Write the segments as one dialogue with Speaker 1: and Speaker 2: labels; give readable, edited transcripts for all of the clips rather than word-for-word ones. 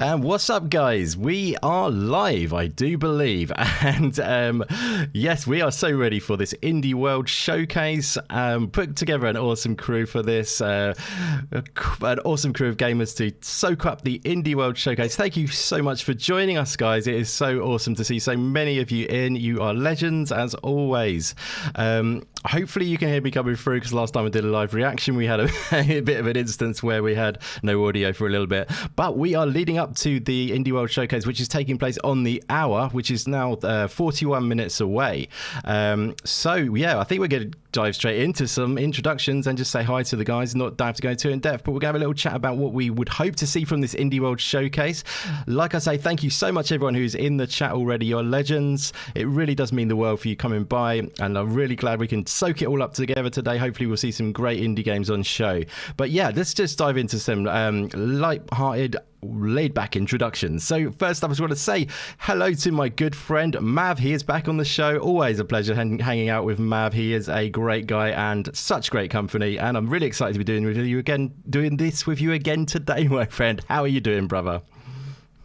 Speaker 1: And what's up, guys? We are live, I do believe. And yes, we are so ready for this Indie World Showcase. Put together an awesome crew for this, an awesome crew of gamers to soak up the Indie World Showcase. Thank you so much for joining us, guys. It is so awesome to see so many of you in. You are legends, as always. Hopefully you can hear me coming through, because last time I did a live reaction, we had a bit of an instance where we had no audio for a little bit. But we are leading up to the Indie World Showcase, which is taking place on the hour, which is now 41 minutes away. So yeah, I think we're going to dive straight into some introductions and just say hi to the guys. Don't have to go too in depth, but we're going to have a little chat about what we would hope to see from this Indie World Showcase. Like I say, thank you so much everyone who's in the chat already. You're legends. It really does mean the world for you coming by, and I'm really glad we can soak it all up together today. Hopefully we'll see some great indie games on show. But yeah, let's just dive into some light-hearted, laid-back introductions. So first up, I just want to say hello to my good friend Mav. He is back on the show. Always a pleasure hanging out with Mav. He is a great guy and such great company, and I'm really excited to be doing this with you again today, my friend. How are you doing, brother?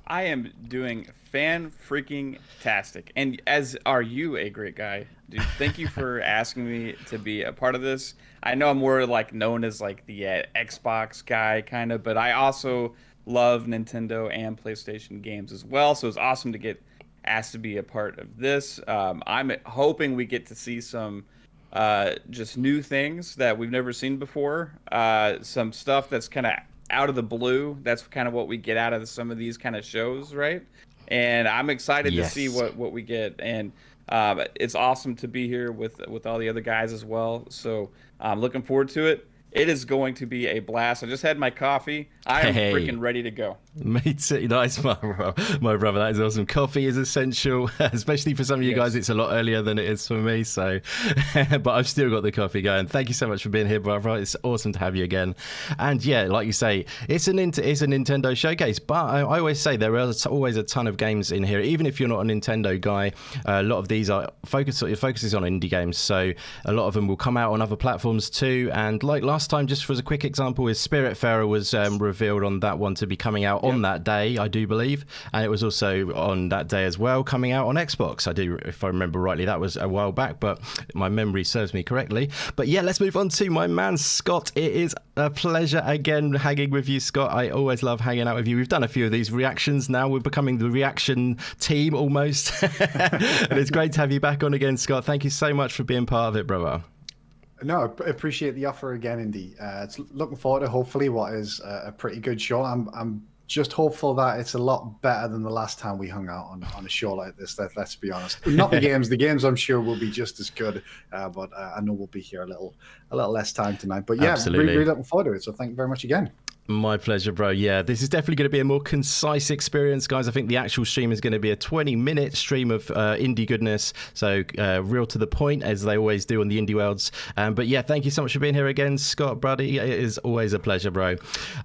Speaker 2: I am doing fan-freaking-tastic, and as are you, a great guy. Dude, thank you for asking me to be a part of this. I know I'm more like known as like the Xbox guy kind of, but I also love Nintendo and PlayStation games as well, so it's awesome to get asked to be a part of this. I'm hoping we get to see some just new things that we've never seen before, some stuff that's kind of out of the blue. That's kind of what we get out of some of these kind of shows, right? And I'm excited to see what we get, and it's awesome to be here with all the other guys as well. So I'm looking forward to it. It is going to be a blast. I just had my coffee. I am freaking ready to go.
Speaker 1: Me too. Nice, my brother. That is awesome. Coffee is essential, especially for some of you guys. It's a lot earlier than it is for me. So, but I've still got the coffee going. Thank you so much for being here, brother. It's awesome to have you again. And yeah, like you say, it's a Nintendo showcase. But I always say there is always a ton of games in here. Even if you're not a Nintendo guy, a lot of these are focuses on indie games. So a lot of them will come out on other platforms too. And like last time, just as a quick example, is Spiritfarer was revealed on that one to be coming out on that day, I do believe, and it was also on that day as well coming out on Xbox. I do, if I remember rightly, that was a while back, but my memory serves me correctly. But yeah, let's move on to my man Scott. It is a pleasure again hanging with you, Scott. I always love hanging out with you. We've done a few of these reactions now. We're becoming the reaction team almost. And it's great to have you back on again, Scott. Thank you so much for being part of it, brother.
Speaker 3: No, I appreciate the offer again, Indy. It's looking forward to hopefully what is a pretty good show. I'm just hopeful that it's a lot better than the last time we hung out on a show like this. Let's be honest. Not the games. The games I'm sure will be just as good, but I know we'll be here a little less time tonight. But yeah, really looking forward to it. So thank you very much again.
Speaker 1: My pleasure, bro. Yeah, this is definitely going to be a more concise experience, guys. I think the actual stream is going to be a 20-minute stream of indie goodness, so real to the point, as they always do on the Indie Worlds. But yeah, thank you so much for being here again, Scott, buddy. It is always a pleasure, bro.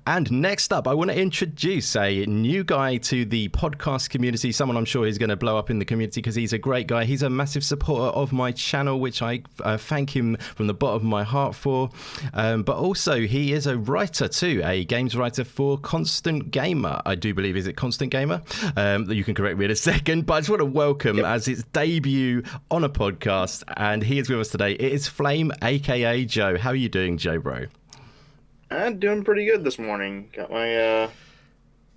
Speaker 1: And next up, I want to introduce a new guy to the podcast community, someone I'm sure is going to blow up in the community because he's a great guy. He's a massive supporter of my channel, which I thank him from the bottom of my heart for. But also, he is a writer too, a games writer for Constant Gamer. I do believe, is it Constant Gamer? You can correct me in a second, but I just want to welcome as its debut on a podcast, and he is with us today. It is Flame, aka Joe. How are you doing, Joe, bro?
Speaker 4: I'm doing pretty good this morning. Got my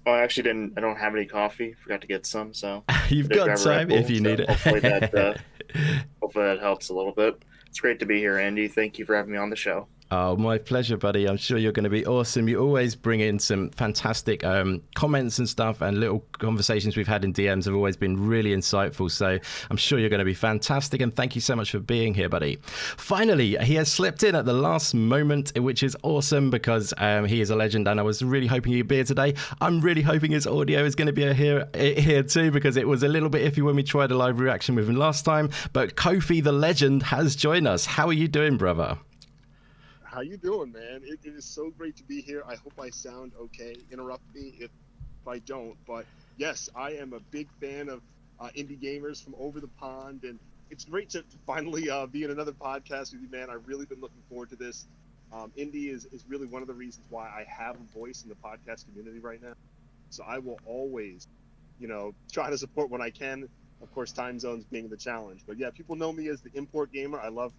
Speaker 4: I actually didn't. I don't have any coffee. Forgot to get some, so
Speaker 1: you've got time if you need it.
Speaker 4: Hopefully that helps a little bit. It's great to be here, Andy. Thank you for having me on the show.
Speaker 1: Oh, my pleasure, buddy. I'm sure you're going to be awesome. You always bring in some fantastic comments and stuff, and little conversations we've had in DMs have always been really insightful. So I'm sure you're going to be fantastic, and thank you so much for being here, buddy. Finally, he has slipped in at the last moment, which is awesome because he is a legend, and I was really hoping he'd be here today. I'm really hoping his audio is going to be here too, because it was a little bit iffy when we tried a live reaction with him last time. But Kofi the legend has joined us. How are you doing, brother?
Speaker 5: How you doing, man? It is so great to be here. I hope I sound okay. Interrupt me if I don't. But yes, I am a big fan of indie gamers from over the pond, and it's great to finally be in another podcast with you, man. I've really been looking forward to this. Indie is really one of the reasons why I have a voice in the podcast community right now. So I will always, try to support when I can. Of course, time zones being the challenge. But yeah, people know me as the import gamer. I love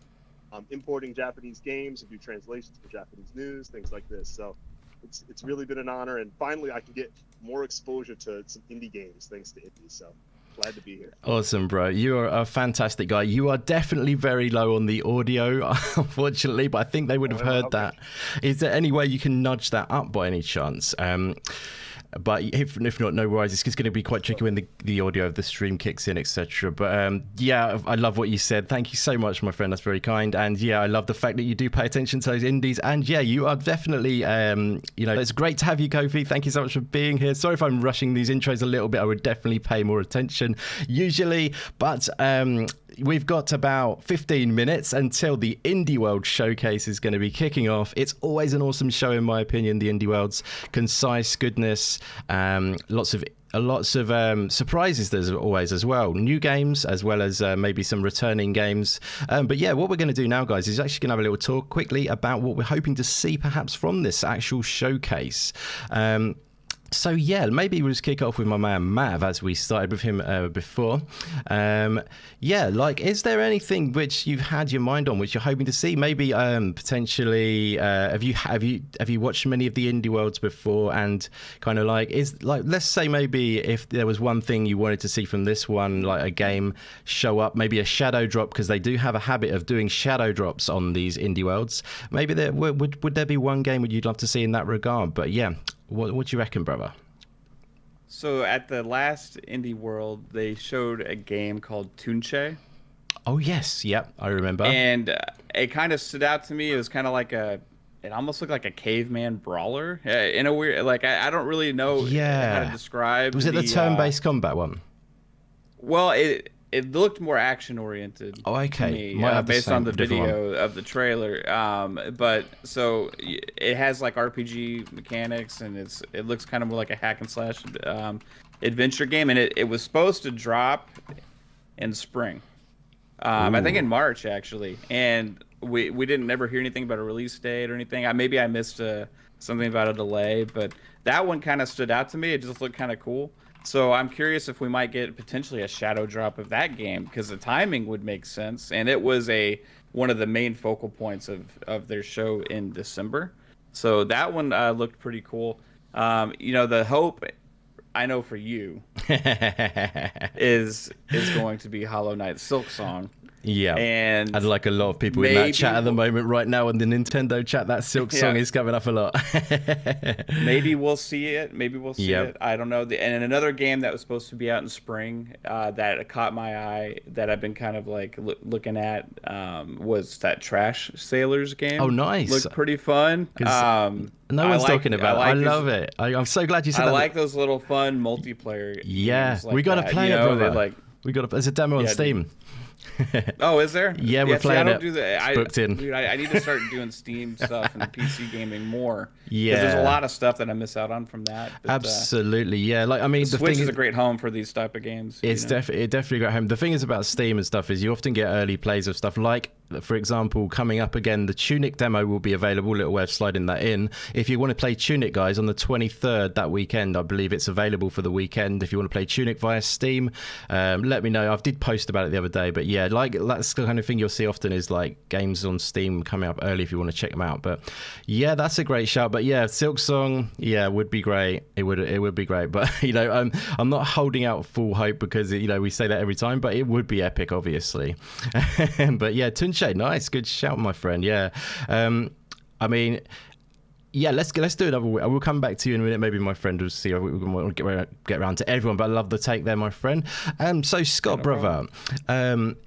Speaker 5: importing Japanese games and do translations for Japanese news, things like this. So it's really been an honor. And finally, I can get more exposure to some indie games thanks to indies. So glad to be here.
Speaker 1: Awesome, bro. You are a fantastic guy. You are definitely very low on the audio, unfortunately, but I think they would have heard that. Is there any way you can nudge that up by any chance? But if not, no worries. It's just going to be quite tricky when the audio of the stream kicks in, etc. But yeah, I love what you said. Thank you so much, my friend. That's very kind. And yeah, I love the fact that you do pay attention to those indies. And yeah, you are definitely, it's great to have you, Kofi. Thank you so much for being here. Sorry if I'm rushing these intros a little bit. I would definitely pay more attention usually. But we've got about 15 minutes until the Indie World Showcase is going to be kicking off. It's always an awesome show, in my opinion, the Indie World's concise goodness, lots of surprises there's always as well, new games as well as maybe some returning games, but yeah, what we're going to do now, guys, is actually going to have a little talk quickly about what we're hoping to see perhaps from this actual showcase. So yeah, maybe we'll just kick off with my man Mav, as we started with him before. Yeah, like, is there anything which you've had your mind on, which you're hoping to see? Maybe potentially, have you watched many of the indie worlds before? And kind of let's say maybe if there was one thing you wanted to see from this one, like a game show up, maybe a shadow drop, because they do have a habit of doing shadow drops on these indie worlds. Maybe there would there be one game you'd love to see in that regard? But yeah. What do you reckon, brother?
Speaker 2: So at the last Indie World, they showed a game called Tunche.
Speaker 1: Oh, yes. Yep, I remember.
Speaker 2: And it kind of stood out to me. It was kind of like it almost looked like a caveman brawler in a weird, like, I don't really know how to describe.
Speaker 1: Was it the turn-based combat one?
Speaker 2: Well, it looked more action-oriented.
Speaker 1: Oh, okay.
Speaker 2: To me, based on the video of the trailer. But so it has like RPG mechanics, and it looks kind of more like a hack and slash adventure game. And it was supposed to drop in spring. I think in March actually. And we didn't never hear anything about a release date or anything. Maybe I missed something about a delay, but that one kind of stood out to me. It just looked kind of cool. So I'm curious if we might get potentially a shadow drop of that game, because the timing would make sense, and it was one of the main focal points of their show in December. So that one looked pretty cool. The hope I know for you is going to be Hollow Knight Silksong.
Speaker 1: Yeah,
Speaker 2: and
Speaker 1: like a lot of people in that chat at the moment right now in the Nintendo chat, that Silksong is coming up a lot.
Speaker 2: Maybe we'll see it. I don't know. And another game that was supposed to be out in spring that caught my eye, that I've been kind of like looking at, was that Trash Sailors game.
Speaker 1: Oh, nice.
Speaker 2: Looked pretty fun.
Speaker 1: No one's talking about it. I love it. I'm so glad you said that.
Speaker 2: I like those little fun multiplayer games like
Speaker 1: we got to play it, brother. There's a demo on Steam.
Speaker 2: Oh, is there?
Speaker 1: Yeah, we're playing it.
Speaker 2: It's
Speaker 1: booked in.
Speaker 2: Dude, I need to start doing Steam stuff and PC gaming more.
Speaker 1: Yeah,
Speaker 2: there's a lot of stuff that I miss out on from that. But,
Speaker 1: absolutely, yeah. Like, I mean,
Speaker 2: the Switch is a great home for these type of games.
Speaker 1: It's definitely a great home. The thing is about Steam and stuff is you often get early plays of stuff like, for example, coming up again, the Tunic demo will be available. Little way of sliding that in. If you want to play Tunic, guys, on the 23rd that weekend, I believe it's available for the weekend. If you want to play Tunic via Steam, let me know. I did post about it the other day, but yeah, like that's the kind of thing you'll see often is like games on Steam coming up early if you want to check them out. But yeah, that's a great shout. But yeah, Silksong, would be great. It would be great. But I'm not holding out full hope because we say that every time, but it would be epic, obviously. But yeah, Tunche, nice, good shout, my friend. Yeah, I mean, yeah, let's do another. We'll come back to you in a minute. Maybe my friend will see. We want to get around to everyone, but I love the take there, my friend. So Scott, brother,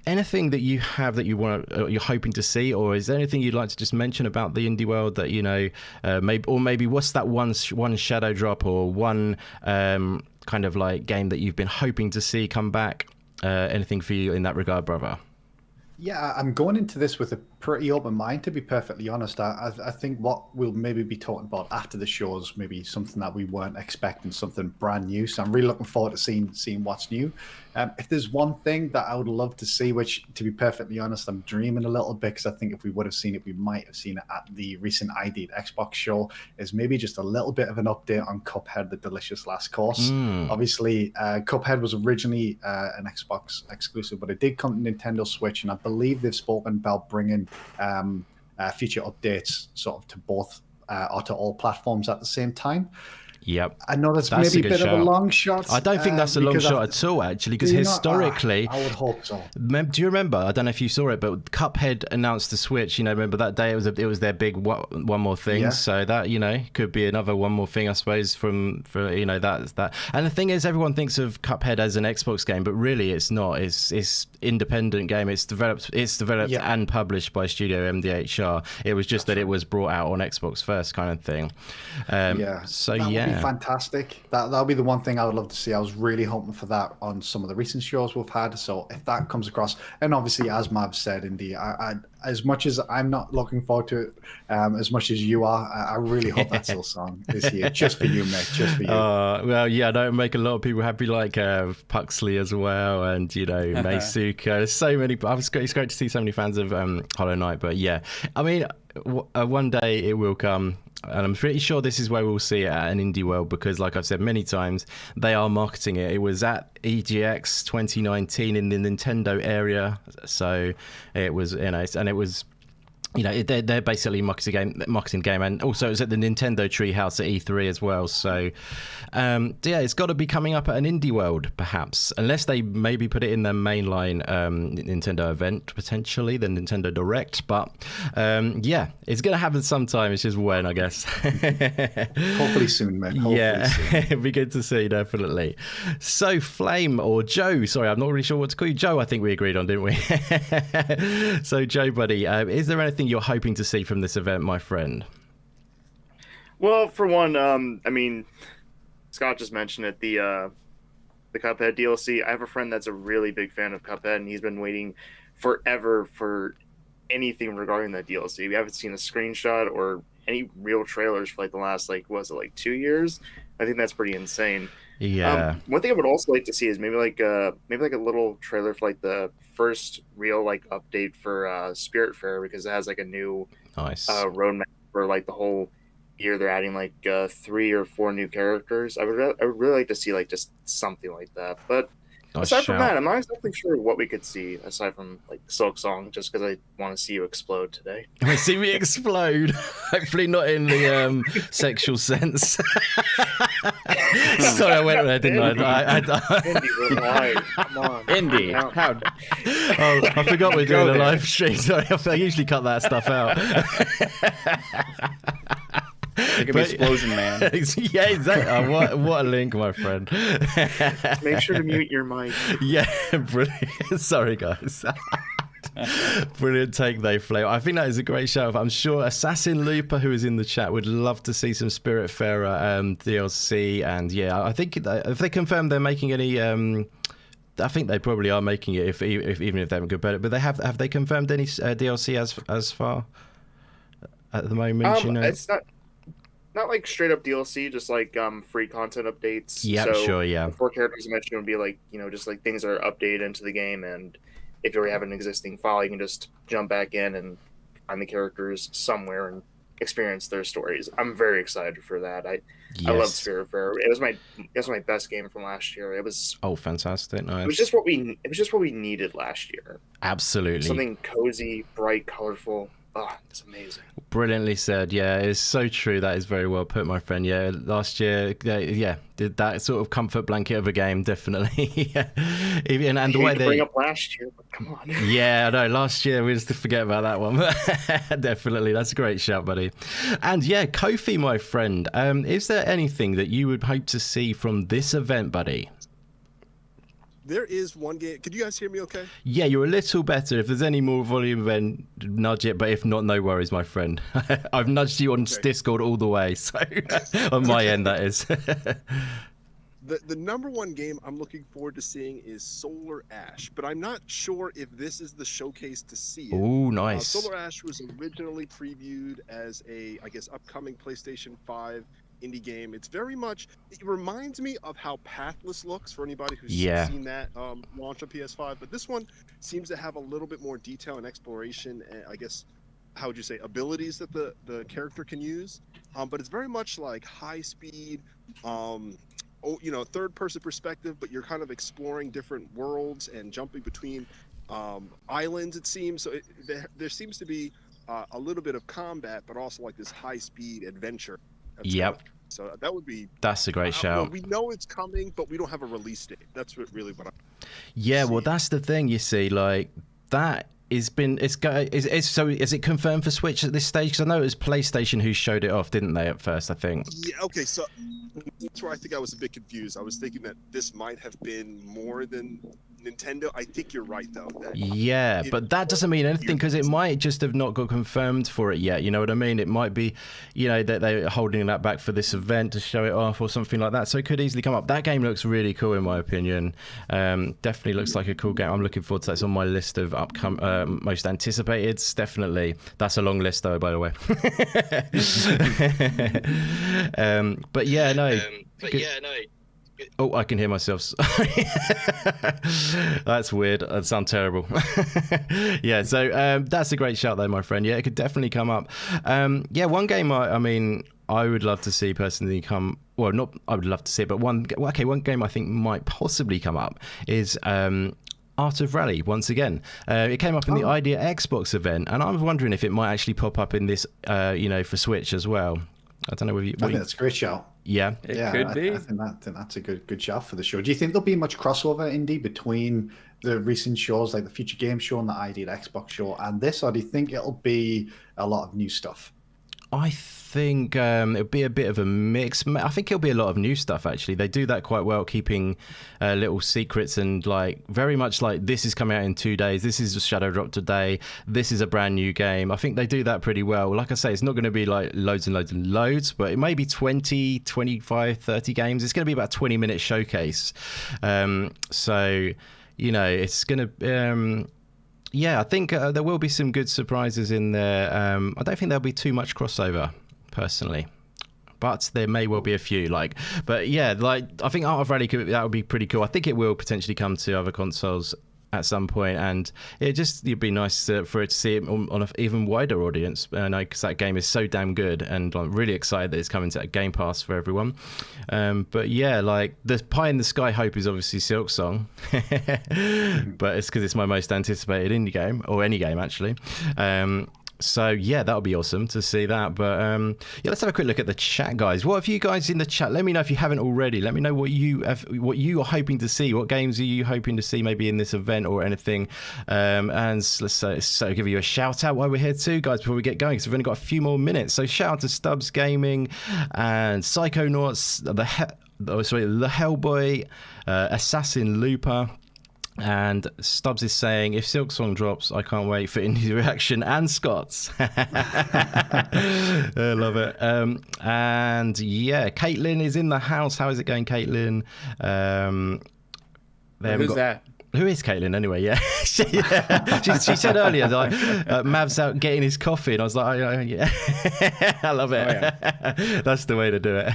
Speaker 1: anything that you have that you're hoping to see, or is there anything you'd like to just mention about the indie world that maybe what's that one shadow drop or one kind of like game that you've been hoping to see come back? Anything for you in that regard, brother?
Speaker 3: Yeah, I'm going into this with a pretty open mind, to be perfectly honest. I think what we'll maybe be talking about after the show is maybe something that we weren't expecting, something brand new. So I'm really looking forward to seeing what's new. If there's one thing that I would love to see, which, to be perfectly honest, I'm dreaming a little bit, because I think if we would have seen it, we might have seen it at the recent ID at Xbox show, is maybe just a little bit of an update on Cuphead, the delicious last course. Obviously, Cuphead was originally an Xbox exclusive, but it did come to Nintendo Switch, and I believe they've spoken about bringing future updates sort of to both or to all platforms at the same time.
Speaker 1: Yep.
Speaker 3: I know that's maybe a bit of a long shot.
Speaker 1: I don't think that's a long shot at all, actually, because historically...
Speaker 3: I would hope so.
Speaker 1: Do you remember? I don't know if you saw it, but Cuphead announced the Switch. Remember that day? It was their big one more thing. Yeah. So that could be another one more thing, I suppose. For that. And the thing is, everyone thinks of Cuphead as an Xbox game, but really it's not. It's independent game. It's developed and published by Studio MDHR. It was just that it was brought out on Xbox first, kind of thing. So yeah.
Speaker 3: Fantastic. That'll be the one thing I would love to see. I was really hoping for that on some of the recent shows we've had. So if that comes across, and obviously as Mav said, Indy, I as much as I'm not looking forward to it, as much as you are, I really hope that Silksong is here, just for you, mate, just for you.
Speaker 1: Well, yeah, I don't make a lot of people happy, like Puxley as well, and Meisuka. There's so many. It's great to see so many fans of Hollow Knight, but yeah, I mean, one day it will come. And I'm pretty sure this is where we'll see it at an Indie World, because, like I've said many times, they are marketing it. It was at EGX 2019 in the Nintendo area, so it was, and it was, they're basically marketing game, and also it was at the Nintendo Treehouse at E3 as well. So, yeah, it's got to be coming up at an Indie World, perhaps, unless they maybe put it in their mainline Nintendo event, potentially the Nintendo Direct. But yeah, it's going to happen sometime. It's just when, I guess.
Speaker 3: Hopefully soon, man. Hopefully soon.
Speaker 1: It'd be good to see, definitely. So, Flame or Joe? Sorry, I'm not really sure what to call you. Joe, I think we agreed on, didn't we? So, Joe, buddy, is there anything you're hoping to see from this event, my friend?
Speaker 4: Well, for one, I mean, Scott just mentioned it, the Cuphead DLC. I have a friend that's a really big fan of Cuphead, and he's been waiting forever for anything regarding that DLC. We haven't seen a screenshot or any real trailers for the last 2 years. I think that's pretty insane.
Speaker 1: Yeah.
Speaker 4: One thing I would also like to see is maybe a little trailer for the first real update for Spiritfarer, because it has a new roadmap for the whole year. They're adding 3 or 4 new characters. I would really like to see just something like that. But aside from that, I'm not exactly sure what we could see aside from Silksong, just because I want to see you explode today.
Speaker 1: I see me explode. Hopefully not in the sexual sense. Sorry, I went there, didn't I?
Speaker 4: Indy, we're live. Come on.
Speaker 2: Indy, how?
Speaker 1: Oh, I forgot we're doing a live stream. Sorry, I usually cut that stuff out.
Speaker 2: Like an explosion man.
Speaker 1: Yeah, exactly. What a link, my friend.
Speaker 4: Make sure to mute your mic.
Speaker 1: Yeah, brilliant. Sorry, guys. Brilliant take, though, Flair. I think that is a great show. I'm sure Assassin Looper, who is in the chat, would love to see some Spiritfarer DLC. And yeah, I think if they confirm they're making any, I think they probably are making it. If even if they haven't compared it, but have they confirmed any DLC as far at the moment?
Speaker 4: It's not straight up DLC, just free content updates.
Speaker 1: Yeah, so sure, yeah.
Speaker 4: The 4 characters I mentioned would be just things that are updated into the game, and if you already have an existing file, you can just jump back in and find the characters somewhere and experience their stories. I'm very excited for that. I love Spiritfarer. It was my best game from last year. It was
Speaker 1: fantastic. Nice.
Speaker 4: It was just what we needed last year.
Speaker 1: Absolutely.
Speaker 4: Something cozy, bright, colorful. Oh, it's amazing.
Speaker 1: Brilliantly said. Yeah, it's so true. That is very well put, my friend. Yeah, last year, did that sort of comfort blanket of a game, definitely. And the way they
Speaker 4: bring up last year, but come on.
Speaker 1: Yeah, I know. Last year we just forget about that one. Definitely, that's a great shout, buddy. And yeah, Kofi, my friend. Is there anything that you would hope to see from this event, buddy?
Speaker 5: There is one game. Could you guys hear me okay?
Speaker 1: Yeah, you're a little better. If there's any more volume, then nudge it. But if not, no worries, my friend. I've nudged you on Discord all the way. So on my end, that is.
Speaker 5: The number one game I'm looking forward to seeing is Solar Ash, but I'm not sure if this is the showcase to see it.
Speaker 1: Oh, nice.
Speaker 5: Solar Ash was originally previewed as a, I guess, upcoming PlayStation 5 indie game. It's very much, it reminds me of how Pathless looks for anybody who's seen that launch on PS5, but this one seems to have a little bit more detail and exploration, and I guess, how would you say, abilities that the character can use. But it's very much like high speed, third person perspective, but you're kind of exploring different worlds and jumping between islands, it seems. So there seems to be a little bit of combat, but also like this high speed adventure.
Speaker 1: Yep.
Speaker 5: So that would be.
Speaker 1: That's a great shout.
Speaker 5: We know it's coming, but we don't have a release date. That's what I'm.
Speaker 1: Yeah, well, that's the thing. You see, like that. Is it confirmed for Switch at this stage? Because I know it was PlayStation who showed it off, didn't they, at first, I think?
Speaker 5: Yeah, okay, so that's where I think I was a bit confused. I was thinking that this might have been more than Nintendo. I think you're right, though.
Speaker 1: But that doesn't mean anything, because it might just have not got confirmed for it yet. You know what I mean? It might be, that they're holding that back for this event to show it off or something like that. So it could easily come up. That game looks really cool, in my opinion. Definitely looks like a cool game. I'm looking forward to that. It's on my list of most anticipated. Definitely. That's a long list, though, by the way. But yeah, no. Oh, I can hear myself. That's weird. That sounds terrible. Yeah, so that's a great shout though, my friend. Yeah, it could definitely come up. Yeah, one game I would love to see personally come. Well, not I would love to see it, but one game I think might possibly come up is Art of Rally once again. It came up in the Idea Xbox event, and I'm wondering if it might actually pop up in this, for Switch as well. I don't know if you.
Speaker 3: I think that's a great shout.
Speaker 1: Yeah,
Speaker 2: it could be.
Speaker 3: I think that's a good shout for the show. Do you think there'll be much crossover, Indy, between the recent shows like the Future Game Show and the Idea Xbox show and this, or do you think it'll be a lot of new stuff?
Speaker 1: I think it'll be a bit of a mix. I think it'll be a lot of new stuff, actually. They do that quite well, keeping little secrets and like very much like this is coming out in 2 days. This is a shadow drop today. This is a brand new game. I think they do that pretty well. Like I say, it's not going to be like loads and loads and loads, but it may be 20, 25, 30 games. It's going to be about a 20-minute showcase. So, it's going to... yeah, I think there will be some good surprises in there. I don't think there'll be too much crossover, personally, but there may well be a few. But yeah, I think Art of Rally that would be pretty cool. I think it will potentially come to other consoles at some point, and it'd be nice for it to see it on an even wider audience. Because that game is so damn good, and I'm really excited that it's coming to Game Pass for everyone. But yeah, the pie in the sky hope is obviously Silksong, but it's because it's my most anticipated indie game, or any game actually. So yeah, that would be awesome to see that. But yeah, let's have a quick look at the chat, guys. What have you guys in the chat? Let me know if you haven't already. Let me know what you are hoping to see. What games are you hoping to see maybe in this event or anything? And let's give you a shout out while we're here too, guys, before we get going, because we've only got a few more minutes. So shout out to Stubbs Gaming and Psychonauts, the Hellboy, Assassin Looper. And Stubbs is saying, if Silksong drops, I can't wait for Indy's reaction and Scott's. I love it. And yeah, Caitlin is in the house. How is it going, Caitlin?
Speaker 2: Who's that?
Speaker 1: Who is Caitlin anyway? Yeah, she said earlier Mav's out getting his coffee, and I was like, oh, yeah, I love it. Oh, yeah. That's the way to do it.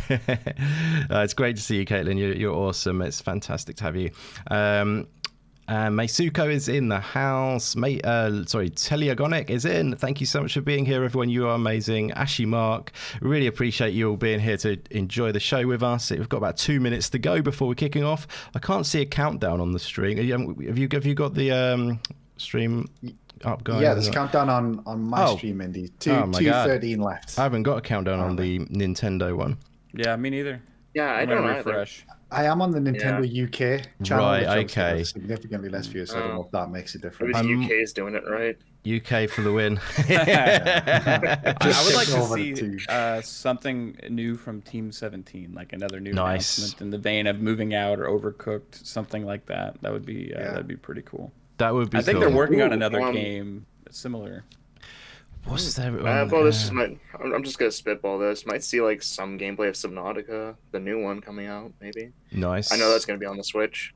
Speaker 1: It's great to see you, Caitlin. You're awesome. It's fantastic to have you. Meisuko is in the house. Teleagonic is in. Thank you so much for being here, everyone. You are amazing. Ashy Mark, really appreciate you all being here to enjoy the show with us. We've got about 2 minutes to go before we're kicking off. I can't see a countdown on the stream. Have you got the stream up, guys?
Speaker 3: Yeah, there's a countdown on my stream, Indy. 2:13 left.
Speaker 1: I haven't got a countdown on the Nintendo one.
Speaker 2: Yeah, me neither.
Speaker 4: Yeah, I don't
Speaker 2: refresh.
Speaker 3: I am on the Nintendo UK channel.
Speaker 1: Right, okay.
Speaker 3: Significantly less views, so I don't know if that makes a difference.
Speaker 4: Maybe the UK is doing it right.
Speaker 1: UK for the win.
Speaker 2: I would like to see something new from Team 17, like another new announcement in the vein of Moving Out or Overcooked, something like that. That would be that'd be pretty cool.
Speaker 1: That would be.
Speaker 2: I think they're working on another game similar.
Speaker 1: What's there?
Speaker 4: Well, this is I'm just gonna spitball this. Might see like some gameplay of Subnautica, the new one coming out, maybe.
Speaker 1: Nice.
Speaker 4: I know that's gonna be on the Switch.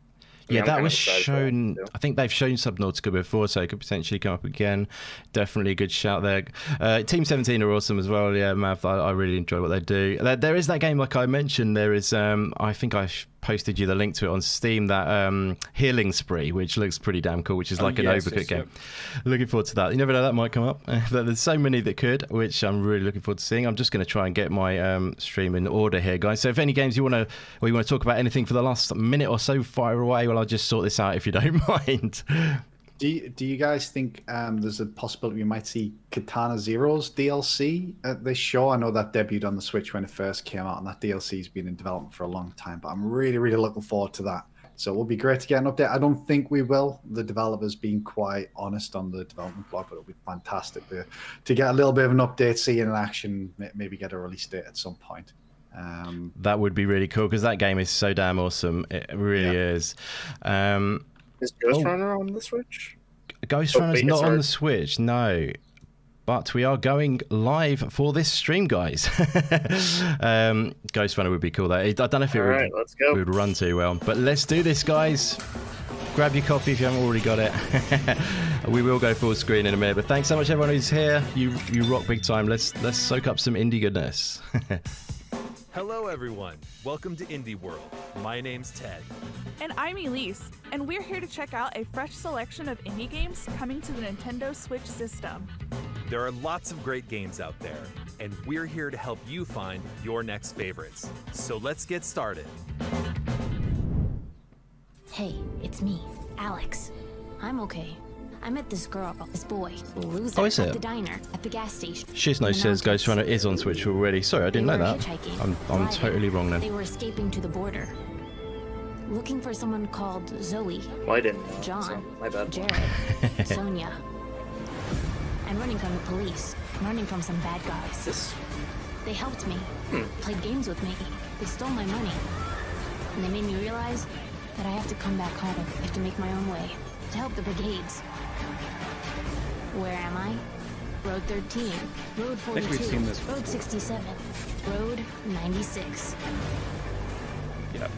Speaker 1: Yeah, that was shown. I think they've shown Subnautica before, so it could potentially come up again. Definitely a good shout there. Team 17 are awesome as well. Yeah, Mav, I really enjoy what they do. There is that game, like I mentioned. There is, I think I posted you the link to it on Steam. That Healing Spree, which looks pretty damn cool. Which is like an overcooked game. Looking forward to that. You never know, that might come up. But there's so many that could, which I'm really looking forward to seeing. I'm just going to try and get my stream in order here, guys. So if any games you want to talk about anything for the last minute or so, fire away. Well, I'll just sort this out if you don't mind.
Speaker 3: Do you guys think there's a possibility we might see Katana Zero's DLC at this show? I know that debuted on the Switch when it first came out, and that DLC's been in development for a long time, but I'm really, really looking forward to that. So it will be great to get an update. I don't think we will. The developer's been quite honest on the development blog, but it'll be fantastic to get a little bit of an update, see it in action, maybe get a release date at some point.
Speaker 1: That would be really cool, because that game is so damn awesome. It really is.
Speaker 4: Is Ghost Runner on the Switch?
Speaker 1: Ghost Runner's not on the Switch, no. But we are going live for this stream, guys. Ghost Runner would be cool, though. I don't know if it would run too well. But let's do this, guys. Grab your coffee if you haven't already got it. We will go full screen in a minute. But thanks so much, everyone who's here. You rock big time. Let's soak up some indie goodness.
Speaker 6: Hello, everyone. Welcome to Indie World. My name's Ted.
Speaker 7: And I'm Elise, and we're here to check out a fresh selection of indie games coming to the Nintendo Switch system.
Speaker 6: There are lots of great games out there, and we're here to help you find your next favorites. So let's get started.
Speaker 8: Hey, it's me, Alex. I'm okay. I met this boy, loser, at the diner, at the gas station.
Speaker 1: Shizno says Ghost Runner is on Switch already. Sorry, I didn't know that. I'm totally wrong then.
Speaker 8: They were escaping to the border, looking for someone called Zoe.
Speaker 4: Well, I didn't know.
Speaker 8: John,
Speaker 4: So my bad.
Speaker 8: Jared, Sonia. I'm running from the police, running from some bad guys. They helped me, played games with me. They stole my money, and they made me realize that I have to come back home. I have to make my own way to help the brigades. Where am I? Road 13, Road 42,
Speaker 2: I think we've seen this
Speaker 8: Road 67, Road 96.
Speaker 2: Yep.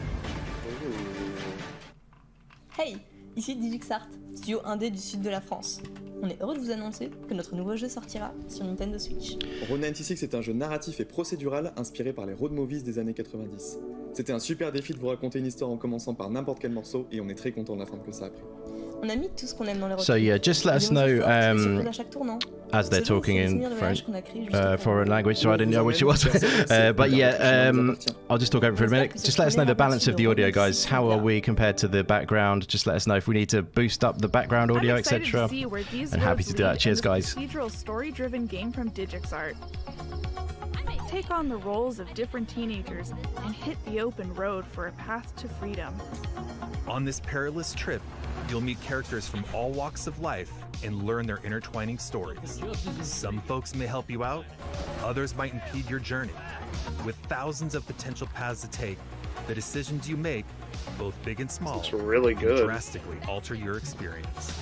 Speaker 9: Hey, ici Digixart, studio indé du sud de la France. On est heureux de vous annoncer que notre nouveau jeu sortira sur Nintendo Switch.
Speaker 10: Road 96 est un jeu narratif et procédural inspiré par les road movies des années 90. C'était un super défi de vous raconter une histoire en commençant par n'importe quel morceau et on est très content de la forme que ça a pris.
Speaker 9: On a mis tout ce qu'on aime dans les
Speaker 1: So yeah, just let us know as they're talking in foreign language, so I didn't know which it was. But yeah, I'll just talk over for a minute. Just let us know the balance of the audio, guys. How are we compared to the background? Just let us know if we need to boost up the background audio, etc. And happy to do that. Cheers, guys.
Speaker 7: Procedural story-driven game from DigixArt. Take on the roles of different teenagers and hit the open road for a path to freedom.
Speaker 6: On this perilous trip, you'll meet characters from all walks of life and learn their intertwining stories. Some folks may help you out, others might impede your journey. With thousands of potential paths to take, the decisions you make, both big and small,
Speaker 4: It's really
Speaker 6: can
Speaker 4: good.
Speaker 6: drastically alter your experience.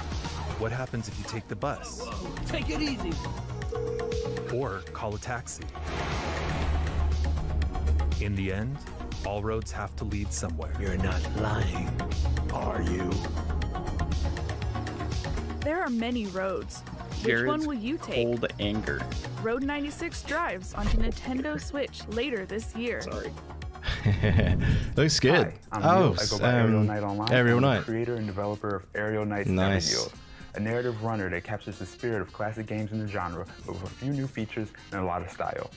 Speaker 6: What happens if you take the bus?
Speaker 11: Take it easy.
Speaker 6: Or call a taxi? In the end, all roads have to lead somewhere.
Speaker 11: You're not lying, are you?
Speaker 7: There are many roads. Which
Speaker 2: Jared's
Speaker 7: one will you take?
Speaker 2: Cold anger.
Speaker 7: Road 96 drives onto Nintendo Switch later this year.
Speaker 4: Sorry.
Speaker 1: Looks good.
Speaker 12: Hi, I'm Neil. I go by Aerial Knight Online.
Speaker 1: Aerial
Speaker 12: I'm
Speaker 1: Knight.
Speaker 12: the creator and developer of Aerial Knight's
Speaker 1: Nice.
Speaker 12: Never Yield, a narrative runner that captures the spirit of classic games in the genre, but with a few new features and a lot of style.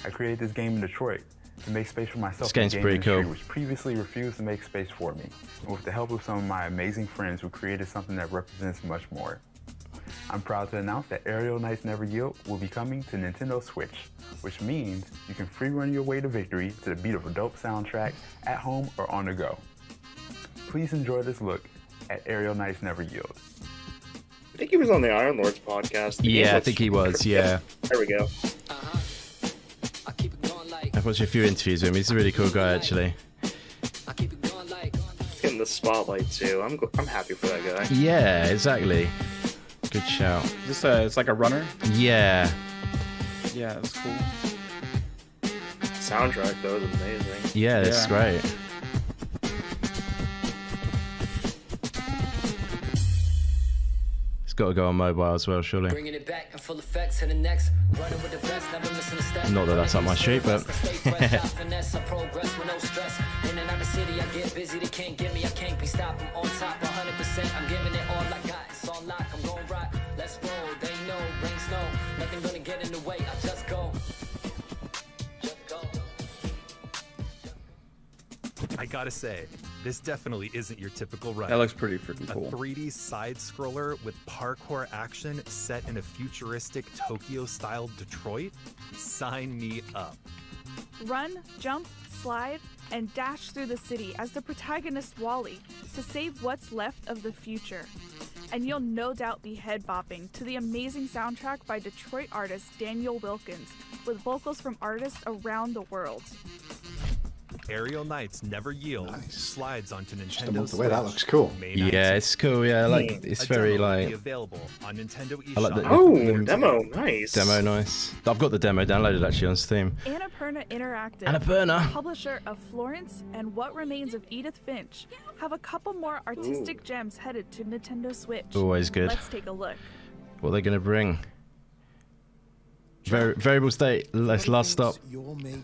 Speaker 12: I created this game in Detroit to make space for myself
Speaker 1: This
Speaker 12: in the
Speaker 1: game's
Speaker 12: game
Speaker 1: pretty
Speaker 12: industry,
Speaker 1: cool.
Speaker 12: which previously refused to make space for me, and with the help of some of my amazing friends who created something that represents much more. I'm proud to announce that Aerial Knight's Never Yield will be coming to Nintendo Switch, which means you can free run your way to victory to the beat of a dope soundtrack at home or on the go. Please enjoy this look at Aerial Knight's Never Yield.
Speaker 4: I think he was on the Iron Lords podcast. The game
Speaker 1: Yeah, I
Speaker 4: looks-
Speaker 1: think he was. Yeah,
Speaker 4: There we go.
Speaker 1: I've watched a few interviews with him. He's a really cool guy, actually.
Speaker 4: Getting the spotlight too. I'm happy for that guy.
Speaker 1: Yeah, exactly. Good shout.
Speaker 2: This it's like a runner.
Speaker 1: Yeah.
Speaker 2: Yeah, that's cool.
Speaker 4: Soundtrack though is amazing.
Speaker 1: Yeah, it's great. It's got to go on mobile as well, surely.
Speaker 13: Bringing it back in full effect to the next. Running with the best, never missing a step.
Speaker 1: Not that that's up my street, but.
Speaker 13: Finesse, I progress with no stress. In and out of city, I get busy. They can't get me, I can't be stopped. I'm on top 100%. I'm giving it all I got. It's on lock, I'm going rock. Let's roll. They know, rain, snow. Nothing gonna get in the way. I just go.
Speaker 6: I gotta say, this definitely isn't your typical run.
Speaker 2: That looks pretty freaking cool.
Speaker 6: A 3D side scroller with parkour action set in a futuristic Tokyo-style Detroit? Sign me up.
Speaker 7: Run, jump, slide, and dash through the city as the protagonist Wally to save what's left of the future. And you'll no doubt be head-bopping to the amazing soundtrack by Detroit artist Daniel Wilkins, with vocals from artists around the world.
Speaker 6: Aerial Knights Never Yield slides onto Nintendo
Speaker 3: The way that looks cool.
Speaker 1: Yeah, it's cool. Yeah, like it's very like.
Speaker 6: Available on Nintendo
Speaker 1: I like
Speaker 4: the demo, nice.
Speaker 1: Demo, nice. I've got the demo downloaded actually on Steam.
Speaker 7: Annapurna Interactive,
Speaker 1: Annapurna.
Speaker 7: publisher of Florence and What Remains of Edith Finch, have a couple more artistic gems headed to Nintendo Switch.
Speaker 1: Always good.
Speaker 7: Let's take a look.
Speaker 1: What are they going to bring? Variable state. Last stop.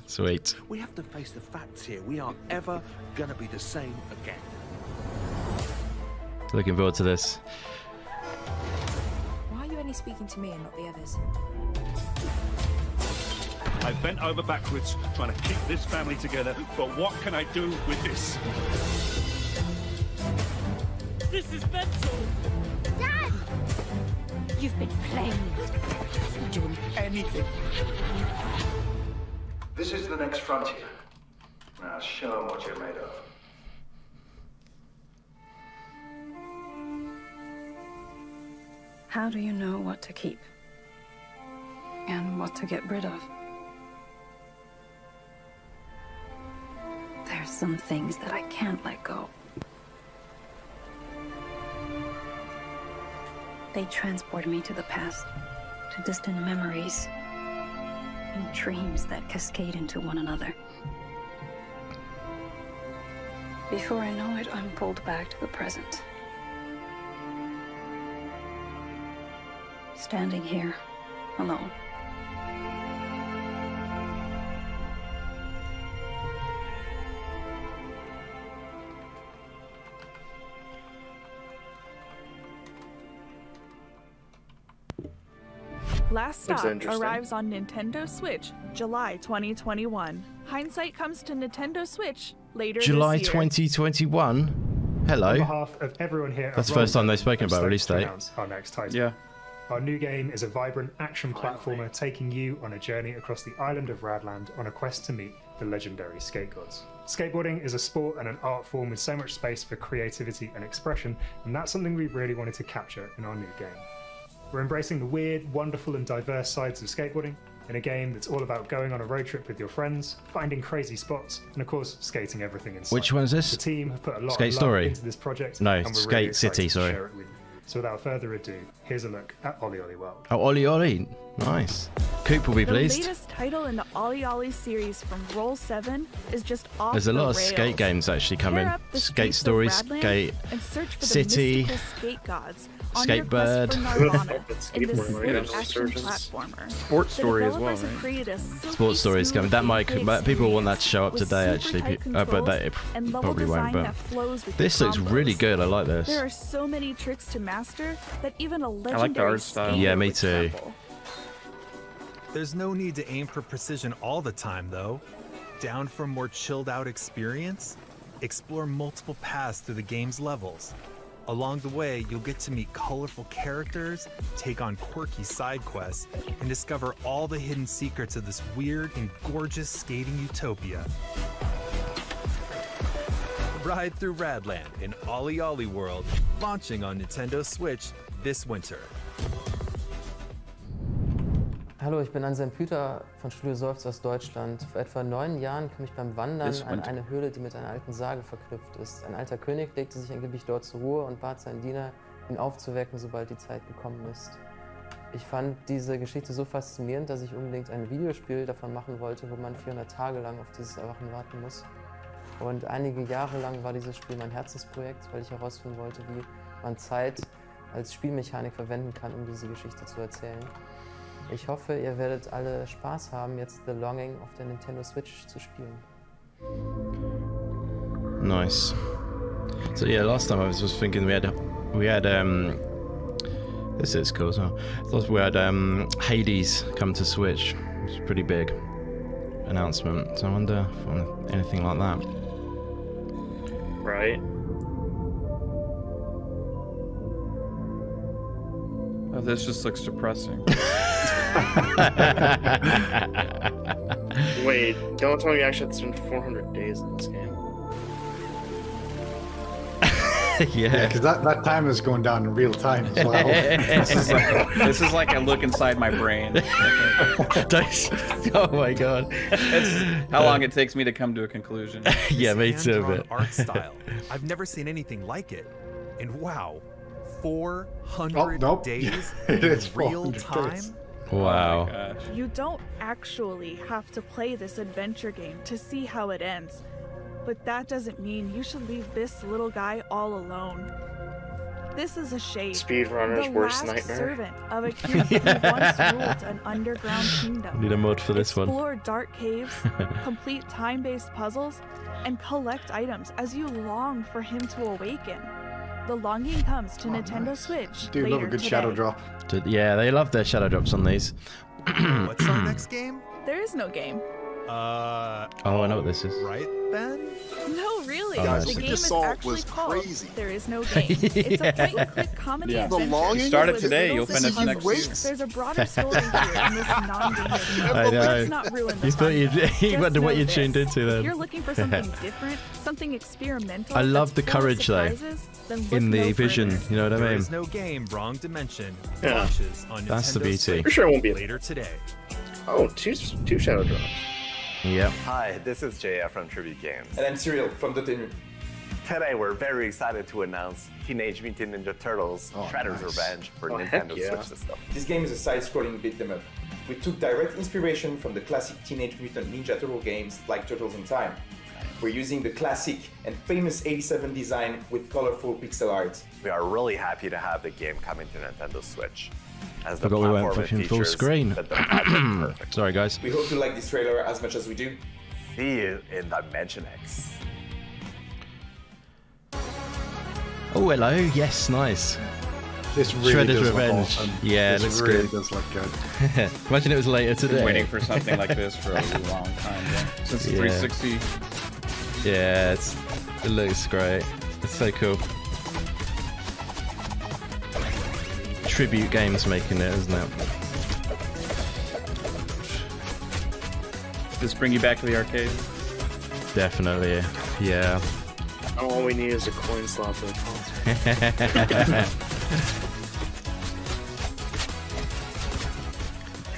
Speaker 1: Sweet.
Speaker 11: We have to face the facts here. We aren't ever gonna be the same again.
Speaker 1: Looking forward to this.
Speaker 14: Why are you only speaking to me and not the others?
Speaker 15: I bent over backwards trying to keep this family together, but what can I do with this?
Speaker 14: This is mental! Dad! You've been playing. You've been doing anything.
Speaker 16: This is the next frontier. Now show them what you're made of.
Speaker 17: How do you know what to keep? And what to get rid of? There's some things that I can't let go. They transport me to the past, to distant memories, and dreams that cascade into one another. Before I know it, I'm pulled back to the present. Standing here, alone.
Speaker 7: Last Stop arrives on Nintendo Switch July 2021. Hindsight comes to Nintendo Switch later
Speaker 1: July
Speaker 7: this year.
Speaker 1: 2021. Hello.
Speaker 18: On behalf of everyone here,
Speaker 1: That's the first time they've spoken about release date.
Speaker 18: Our next title.
Speaker 2: Yeah.
Speaker 18: Our new game is a vibrant action platformer taking you on a journey across the island of Radland on a quest to meet the legendary skate gods. Skateboarding is a sport and an art form with so much space for creativity and expression, and that's something we really wanted to capture in our new game. We're embracing the weird, wonderful and diverse sides of skateboarding in a game that's all about going on a road trip with your friends, finding crazy spots, and of course, skating everything in sight.
Speaker 1: Which one is this?
Speaker 18: The team have put a lot
Speaker 1: Skate
Speaker 18: of love
Speaker 1: Story?
Speaker 18: into this project.
Speaker 1: No,
Speaker 18: and we're
Speaker 1: Skate
Speaker 18: really excited
Speaker 1: City,
Speaker 18: to
Speaker 1: sorry.
Speaker 18: share it with you. So without further ado, here's a look at Ollie Ollie World.
Speaker 1: Oh, Ollie Ollie. Nice. Coop will be
Speaker 7: The
Speaker 1: pleased.
Speaker 7: latest title in the Ollie Ollie series from Roll 7 is just off
Speaker 1: There's a
Speaker 7: the
Speaker 1: lot of
Speaker 7: rails.
Speaker 1: skate games actually coming.
Speaker 7: Pair up the
Speaker 1: Skate
Speaker 7: streets of
Speaker 1: Story,
Speaker 7: Radland
Speaker 1: Skate
Speaker 7: and search for
Speaker 1: City,
Speaker 7: the mystical skate gods on your
Speaker 1: Skatebird.
Speaker 7: quest for Nirvana in this
Speaker 2: Skateboard,
Speaker 7: slick
Speaker 2: yeah.
Speaker 7: action platformer.
Speaker 2: Sports
Speaker 7: The
Speaker 2: Story as well,
Speaker 7: developers have
Speaker 2: right?
Speaker 7: created a silky
Speaker 1: Sports Story is coming. That might,
Speaker 7: smooth
Speaker 1: people want that to show up
Speaker 7: with
Speaker 1: today
Speaker 7: super
Speaker 1: actually,
Speaker 7: tight
Speaker 1: but that it
Speaker 7: controls and level
Speaker 1: probably won't.
Speaker 7: design
Speaker 1: But
Speaker 7: that flows with
Speaker 1: this
Speaker 7: your
Speaker 1: looks
Speaker 7: combos.
Speaker 1: really good. I like this.
Speaker 7: There are so many tricks to master that even a
Speaker 2: like the
Speaker 7: legendary
Speaker 2: art style.
Speaker 7: skater
Speaker 1: Yeah, me
Speaker 7: would
Speaker 1: too.
Speaker 7: tremble.
Speaker 6: There's no need to aim for precision all the time, though. Down for a more chilled out experience? Explore multiple paths through the game's levels. Along the way, you'll get to meet colorful characters, take on quirky side quests, and discover all the hidden secrets of this weird and gorgeous skating utopia. Ride through Radland in Ollie Ollie World, launching on Nintendo Switch this winter.
Speaker 19: Hallo, ich bin Anselm Püter von Studio Seufz aus Deutschland. Vor etwa 9 Jahren kam ich beim Wandern an eine Höhle, die mit einer alten Sage verknüpft ist. Ein alter König legte sich angeblich dort zur Ruhe und bat seinen Diener, ihn aufzuwecken, sobald die Zeit gekommen ist. Ich fand diese Geschichte so faszinierend, dass ich unbedingt ein Videospiel davon machen wollte, wo man 400 Tage lang auf dieses Erwachen warten muss. Und einige Jahre lang war dieses Spiel mein Herzensprojekt, weil ich herausfinden wollte, wie man Zeit als Spielmechanik verwenden kann, um diese Geschichte zu erzählen. Ich hoffe, ihr werdet alle Spaß haben, jetzt The Longing auf der Nintendo Switch zu spielen.
Speaker 1: Nice. So yeah, last time I was just thinking we had this is cool as well. Thought we had Hades come to Switch. It's a pretty big announcement. So I wonder if anything like that.
Speaker 4: Right.
Speaker 2: Oh, this just looks depressing.
Speaker 4: Wait, don't tell me you actually have to spend 400 days in this game.
Speaker 1: Yeah,
Speaker 3: because that time is going down in real time as well.
Speaker 2: This is like a look inside my brain.
Speaker 1: Oh my god.
Speaker 2: It's how long it takes me to come to a conclusion.
Speaker 1: Yeah, me too.
Speaker 6: Hand-drawn art style. I've never seen anything like it. And wow, 400 days in real time?
Speaker 1: Wow.
Speaker 2: Oh my gosh.
Speaker 7: You don't actually have to play this adventure game to see how it ends. But that doesn't mean you should leave this little guy all alone. This is a shade.
Speaker 4: Speedrunner's
Speaker 7: the
Speaker 4: worst
Speaker 7: last
Speaker 4: nightmare.
Speaker 7: servant of a king who once ruled an underground kingdom.
Speaker 1: Need a mod for this one.
Speaker 7: Explore dark caves, complete time-based puzzles, and collect items as you long for him to awaken. The longing comes to Nintendo Switch
Speaker 3: Dude,
Speaker 7: later
Speaker 3: love a good
Speaker 7: today.
Speaker 3: shadow drop.
Speaker 1: Yeah, they love their shadow drops on these.
Speaker 6: What's our next game?
Speaker 7: There is no game.
Speaker 1: Oh, I know what this is.
Speaker 6: Right, Ben?
Speaker 7: No, really.
Speaker 1: Oh, nice.
Speaker 7: The
Speaker 1: What
Speaker 7: game
Speaker 5: you
Speaker 7: is
Speaker 5: saw
Speaker 7: actually
Speaker 5: was
Speaker 7: called
Speaker 5: crazy.
Speaker 7: There Is No Game. It's a point-and-click comedy
Speaker 2: Yeah.
Speaker 7: adventure.
Speaker 5: The longing?
Speaker 2: You start it
Speaker 7: with
Speaker 2: today, you'll
Speaker 7: riddles and
Speaker 2: finish next
Speaker 7: puzzles.
Speaker 2: year.
Speaker 7: There's a broader story here in this non-game adventure.
Speaker 1: I know.
Speaker 7: Let's not ruin the
Speaker 1: You thought
Speaker 7: fun.
Speaker 1: you
Speaker 7: Just
Speaker 1: wonder what
Speaker 7: know
Speaker 1: you
Speaker 7: this.
Speaker 1: tuned into
Speaker 7: If
Speaker 1: then.
Speaker 7: you're looking for something different, something experimental,
Speaker 1: I love the
Speaker 7: that's full of
Speaker 1: courage though
Speaker 7: surprises, then look
Speaker 1: in the
Speaker 7: no
Speaker 1: vision.
Speaker 7: further.
Speaker 1: You know what I
Speaker 6: There
Speaker 1: mean?
Speaker 6: is no game, wrong dimension.
Speaker 4: Yeah.
Speaker 6: Launches on
Speaker 1: That's the
Speaker 6: Nintendo
Speaker 1: beauty.
Speaker 6: Switch
Speaker 4: For sure it won't be.
Speaker 6: later today.
Speaker 4: Oh, two shadow drops.
Speaker 1: Yep.
Speaker 20: Hi, this is JF from Tribute Games.
Speaker 21: And I'm Cyril from Dotemu.
Speaker 20: Today we're very excited to announce Teenage Mutant Ninja Turtles Shredder's Revenge for Nintendo Switch system.
Speaker 21: This game is a side-scrolling beat 'em up. We took direct inspiration from the classic Teenage Mutant Ninja Turtle games like Turtles in Time. We're using the classic and famous 87 design with colorful pixel art.
Speaker 20: We are really happy to have the game coming to Nintendo Switch. As the
Speaker 1: Forgot we went
Speaker 20: platform
Speaker 1: fucking
Speaker 20: features
Speaker 1: full screen.
Speaker 20: that don't have it perfect.
Speaker 1: Sorry, guys.
Speaker 21: We hope you like this trailer as much as we do.
Speaker 20: See you in Dimension X.
Speaker 1: Oh, hello. Yes, nice.
Speaker 3: This really
Speaker 1: Shredder's
Speaker 3: does look
Speaker 1: Revenge.
Speaker 3: awesome.
Speaker 1: Yeah, it
Speaker 3: this
Speaker 1: looks
Speaker 3: really
Speaker 1: good.
Speaker 3: does look good.
Speaker 1: Imagine it was later
Speaker 2: Been
Speaker 1: today.
Speaker 2: waiting for something like this for a long time. Yeah. Since the
Speaker 1: Yeah.
Speaker 2: 360.
Speaker 1: Yeah, it looks great. It's so cool. Tribute Games making it, isn't it?
Speaker 2: Does this bring you back to the arcade?
Speaker 1: Definitely. Yeah.
Speaker 4: All we need is a coin slot for the console.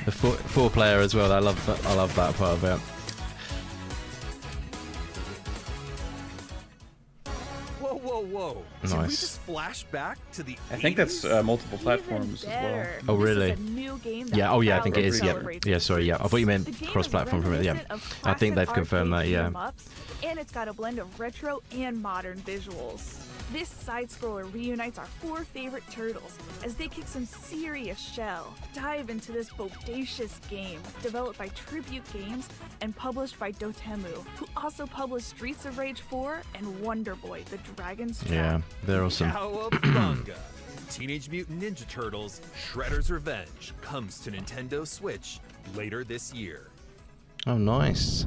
Speaker 1: The four player as well. I love that part of it.
Speaker 6: Whoa, whoa, whoa. Did we
Speaker 1: Nice.
Speaker 6: just flash back to the
Speaker 2: I think that's
Speaker 6: 80s?
Speaker 2: multiple platforms as well.
Speaker 7: Better.
Speaker 1: Oh,
Speaker 7: This is
Speaker 1: really?
Speaker 7: a new game that
Speaker 1: Yeah. Oh, yeah. I think it is.
Speaker 7: proudly
Speaker 1: Yeah.
Speaker 7: celebrates
Speaker 1: Yeah.
Speaker 7: its
Speaker 1: Sorry. Yeah. I
Speaker 7: roots.
Speaker 1: thought you meant
Speaker 7: The game is
Speaker 1: cross-platform from it. Yeah.
Speaker 7: reminiscent of
Speaker 1: I think they've
Speaker 7: classic
Speaker 1: confirmed that.
Speaker 7: arcade
Speaker 1: Yeah.
Speaker 7: beat-em-ups, and it's got a blend of retro and modern visuals. This side-scroller reunites our four favorite turtles as they kick some serious shell. Dive into this bodacious game, developed by Tribute Games and published by Dotemu, who also published Streets of Rage 4 and Wonder Boy: The Dragon's Trap.
Speaker 1: Yeah. They're awesome.
Speaker 6: Cowabunga! Teenage Mutant Ninja Turtles Shredder's Revenge comes to Nintendo Switch later this year.
Speaker 1: Oh, nice.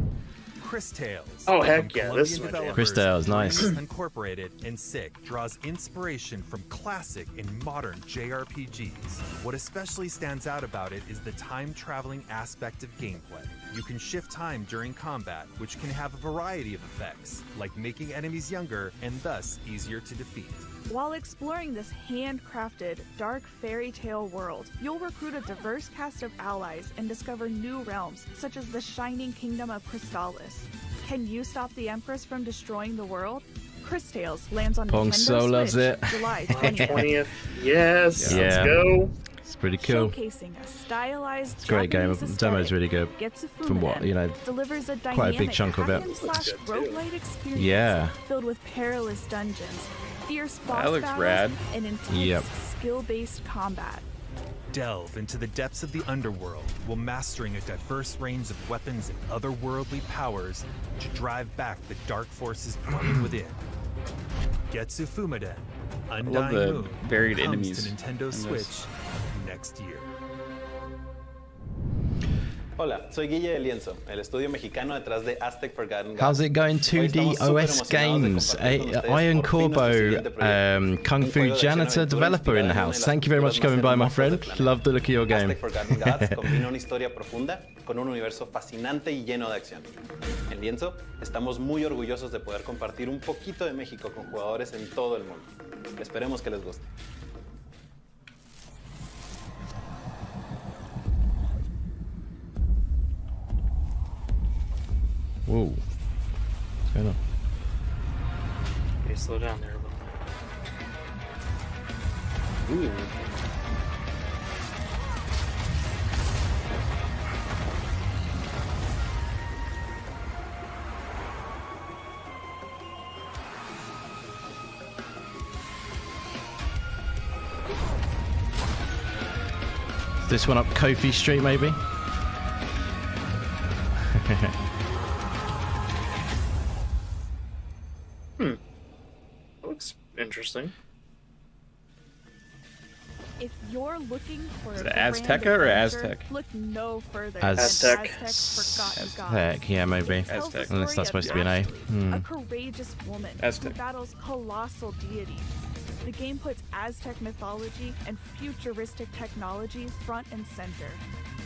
Speaker 6: Chris Tales.
Speaker 4: Oh, heck
Speaker 6: from
Speaker 4: yeah,
Speaker 6: Colombian
Speaker 4: this is my jam.
Speaker 6: developers
Speaker 1: Chris Tales, nice.
Speaker 6: Dreams Incorporated and Sick draws inspiration from classic and modern JRPGs. What especially stands out about it is the time-traveling aspect of gameplay. You can shift time during combat, which can have a variety of effects, like making enemies younger and thus easier to defeat.
Speaker 7: While exploring this handcrafted, dark fairy tale world, you'll recruit a diverse cast of allies and discover new realms, such as the Shining Kingdom of Crystallis. Can you stop the Empress from destroying the world? Chris Tales lands on
Speaker 1: Pong
Speaker 7: Nintendo
Speaker 1: So
Speaker 7: Switch
Speaker 1: loves it.
Speaker 7: July 20th.
Speaker 4: 20th. Yes.
Speaker 1: Yeah.
Speaker 4: Let's go.
Speaker 1: It's pretty cool.
Speaker 7: Showcasing a stylized
Speaker 1: It's a great game.
Speaker 7: Japanese
Speaker 1: The demo's
Speaker 7: aesthetic,
Speaker 1: really good.
Speaker 7: Getsu
Speaker 1: From what,
Speaker 7: Fuminen
Speaker 1: you know,
Speaker 7: delivers a
Speaker 1: quite a big
Speaker 7: dynamic
Speaker 1: chunk of it.
Speaker 7: hack-and-slash-roguelite experience
Speaker 1: Yeah.
Speaker 7: filled with perilous dungeons, fierce boss
Speaker 2: That looks
Speaker 7: battles,
Speaker 2: rad.
Speaker 7: and intense
Speaker 1: Yep.
Speaker 7: skill-based combat.
Speaker 6: Delve into the depths of the underworld while mastering a diverse range of weapons and otherworldly powers to drive back the dark forces dwelling within. Getsu Fumiden, Undying
Speaker 2: the
Speaker 6: Moon,
Speaker 2: buried
Speaker 6: comes
Speaker 2: enemies
Speaker 6: to Nintendo
Speaker 2: in this.
Speaker 6: Switch next year.
Speaker 8: Hola, soy Guille de Lienzo, el estudio mexicano detrás de Aztec Forgotten Gods.
Speaker 1: How's it going, 2D OS Games? Iron Corbo, Kung Fu Janitor developer in the house. Thank you very much for coming by, my friend. Love the look of your game.
Speaker 8: Aztec Forgotten Gods combina una historia profunda con un universo fascinante y lleno de acción. En Lienzo, estamos muy orgullosos de poder compartir un poquito de México con jugadores en todo el mundo. Esperemos que les guste.
Speaker 1: Whoa. What's going on?
Speaker 4: Okay, slow down there a little. Ooh.
Speaker 1: Is this one up Kofi Street, maybe?
Speaker 4: Looks interesting.
Speaker 7: If you're looking for
Speaker 2: Is
Speaker 7: a
Speaker 2: it
Speaker 7: grand
Speaker 2: Azteca or
Speaker 7: adventure,
Speaker 2: Aztec?
Speaker 7: look no further
Speaker 1: Aztec.
Speaker 7: than Aztec Forgotten Gods.
Speaker 1: Heck, yeah, maybe.
Speaker 7: It tells the
Speaker 2: Aztec.
Speaker 1: Unless
Speaker 7: story
Speaker 1: that's supposed to be an A.
Speaker 7: of a courageous woman
Speaker 2: Aztec.
Speaker 7: who battles colossal deities. The game puts Aztec mythology and futuristic technology front and center.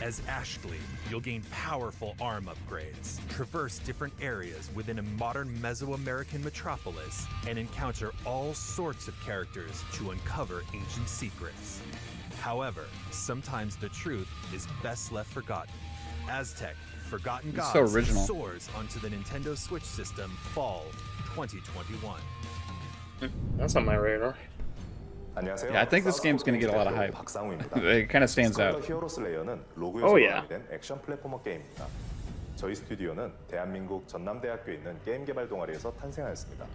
Speaker 6: As Ashley, you'll gain powerful arm upgrades, traverse different areas within a modern Mesoamerican metropolis, and encounter all sorts of characters to uncover ancient secrets. However, sometimes the truth is best left forgotten. Aztec Forgotten
Speaker 2: It's
Speaker 6: Gods
Speaker 2: so original.
Speaker 6: soars onto the Nintendo Switch system fall 2021.
Speaker 4: That's on my radar.
Speaker 2: Yeah, I think this game's gonna get a lot of hype. It kind of stands out.
Speaker 4: Oh yeah.
Speaker 22: 액션 플랫포머 게임입니다. 저희 스튜디오는 대한민국 전남대학교에 있는 게임 개발 동아리에서 탄생하였습니다.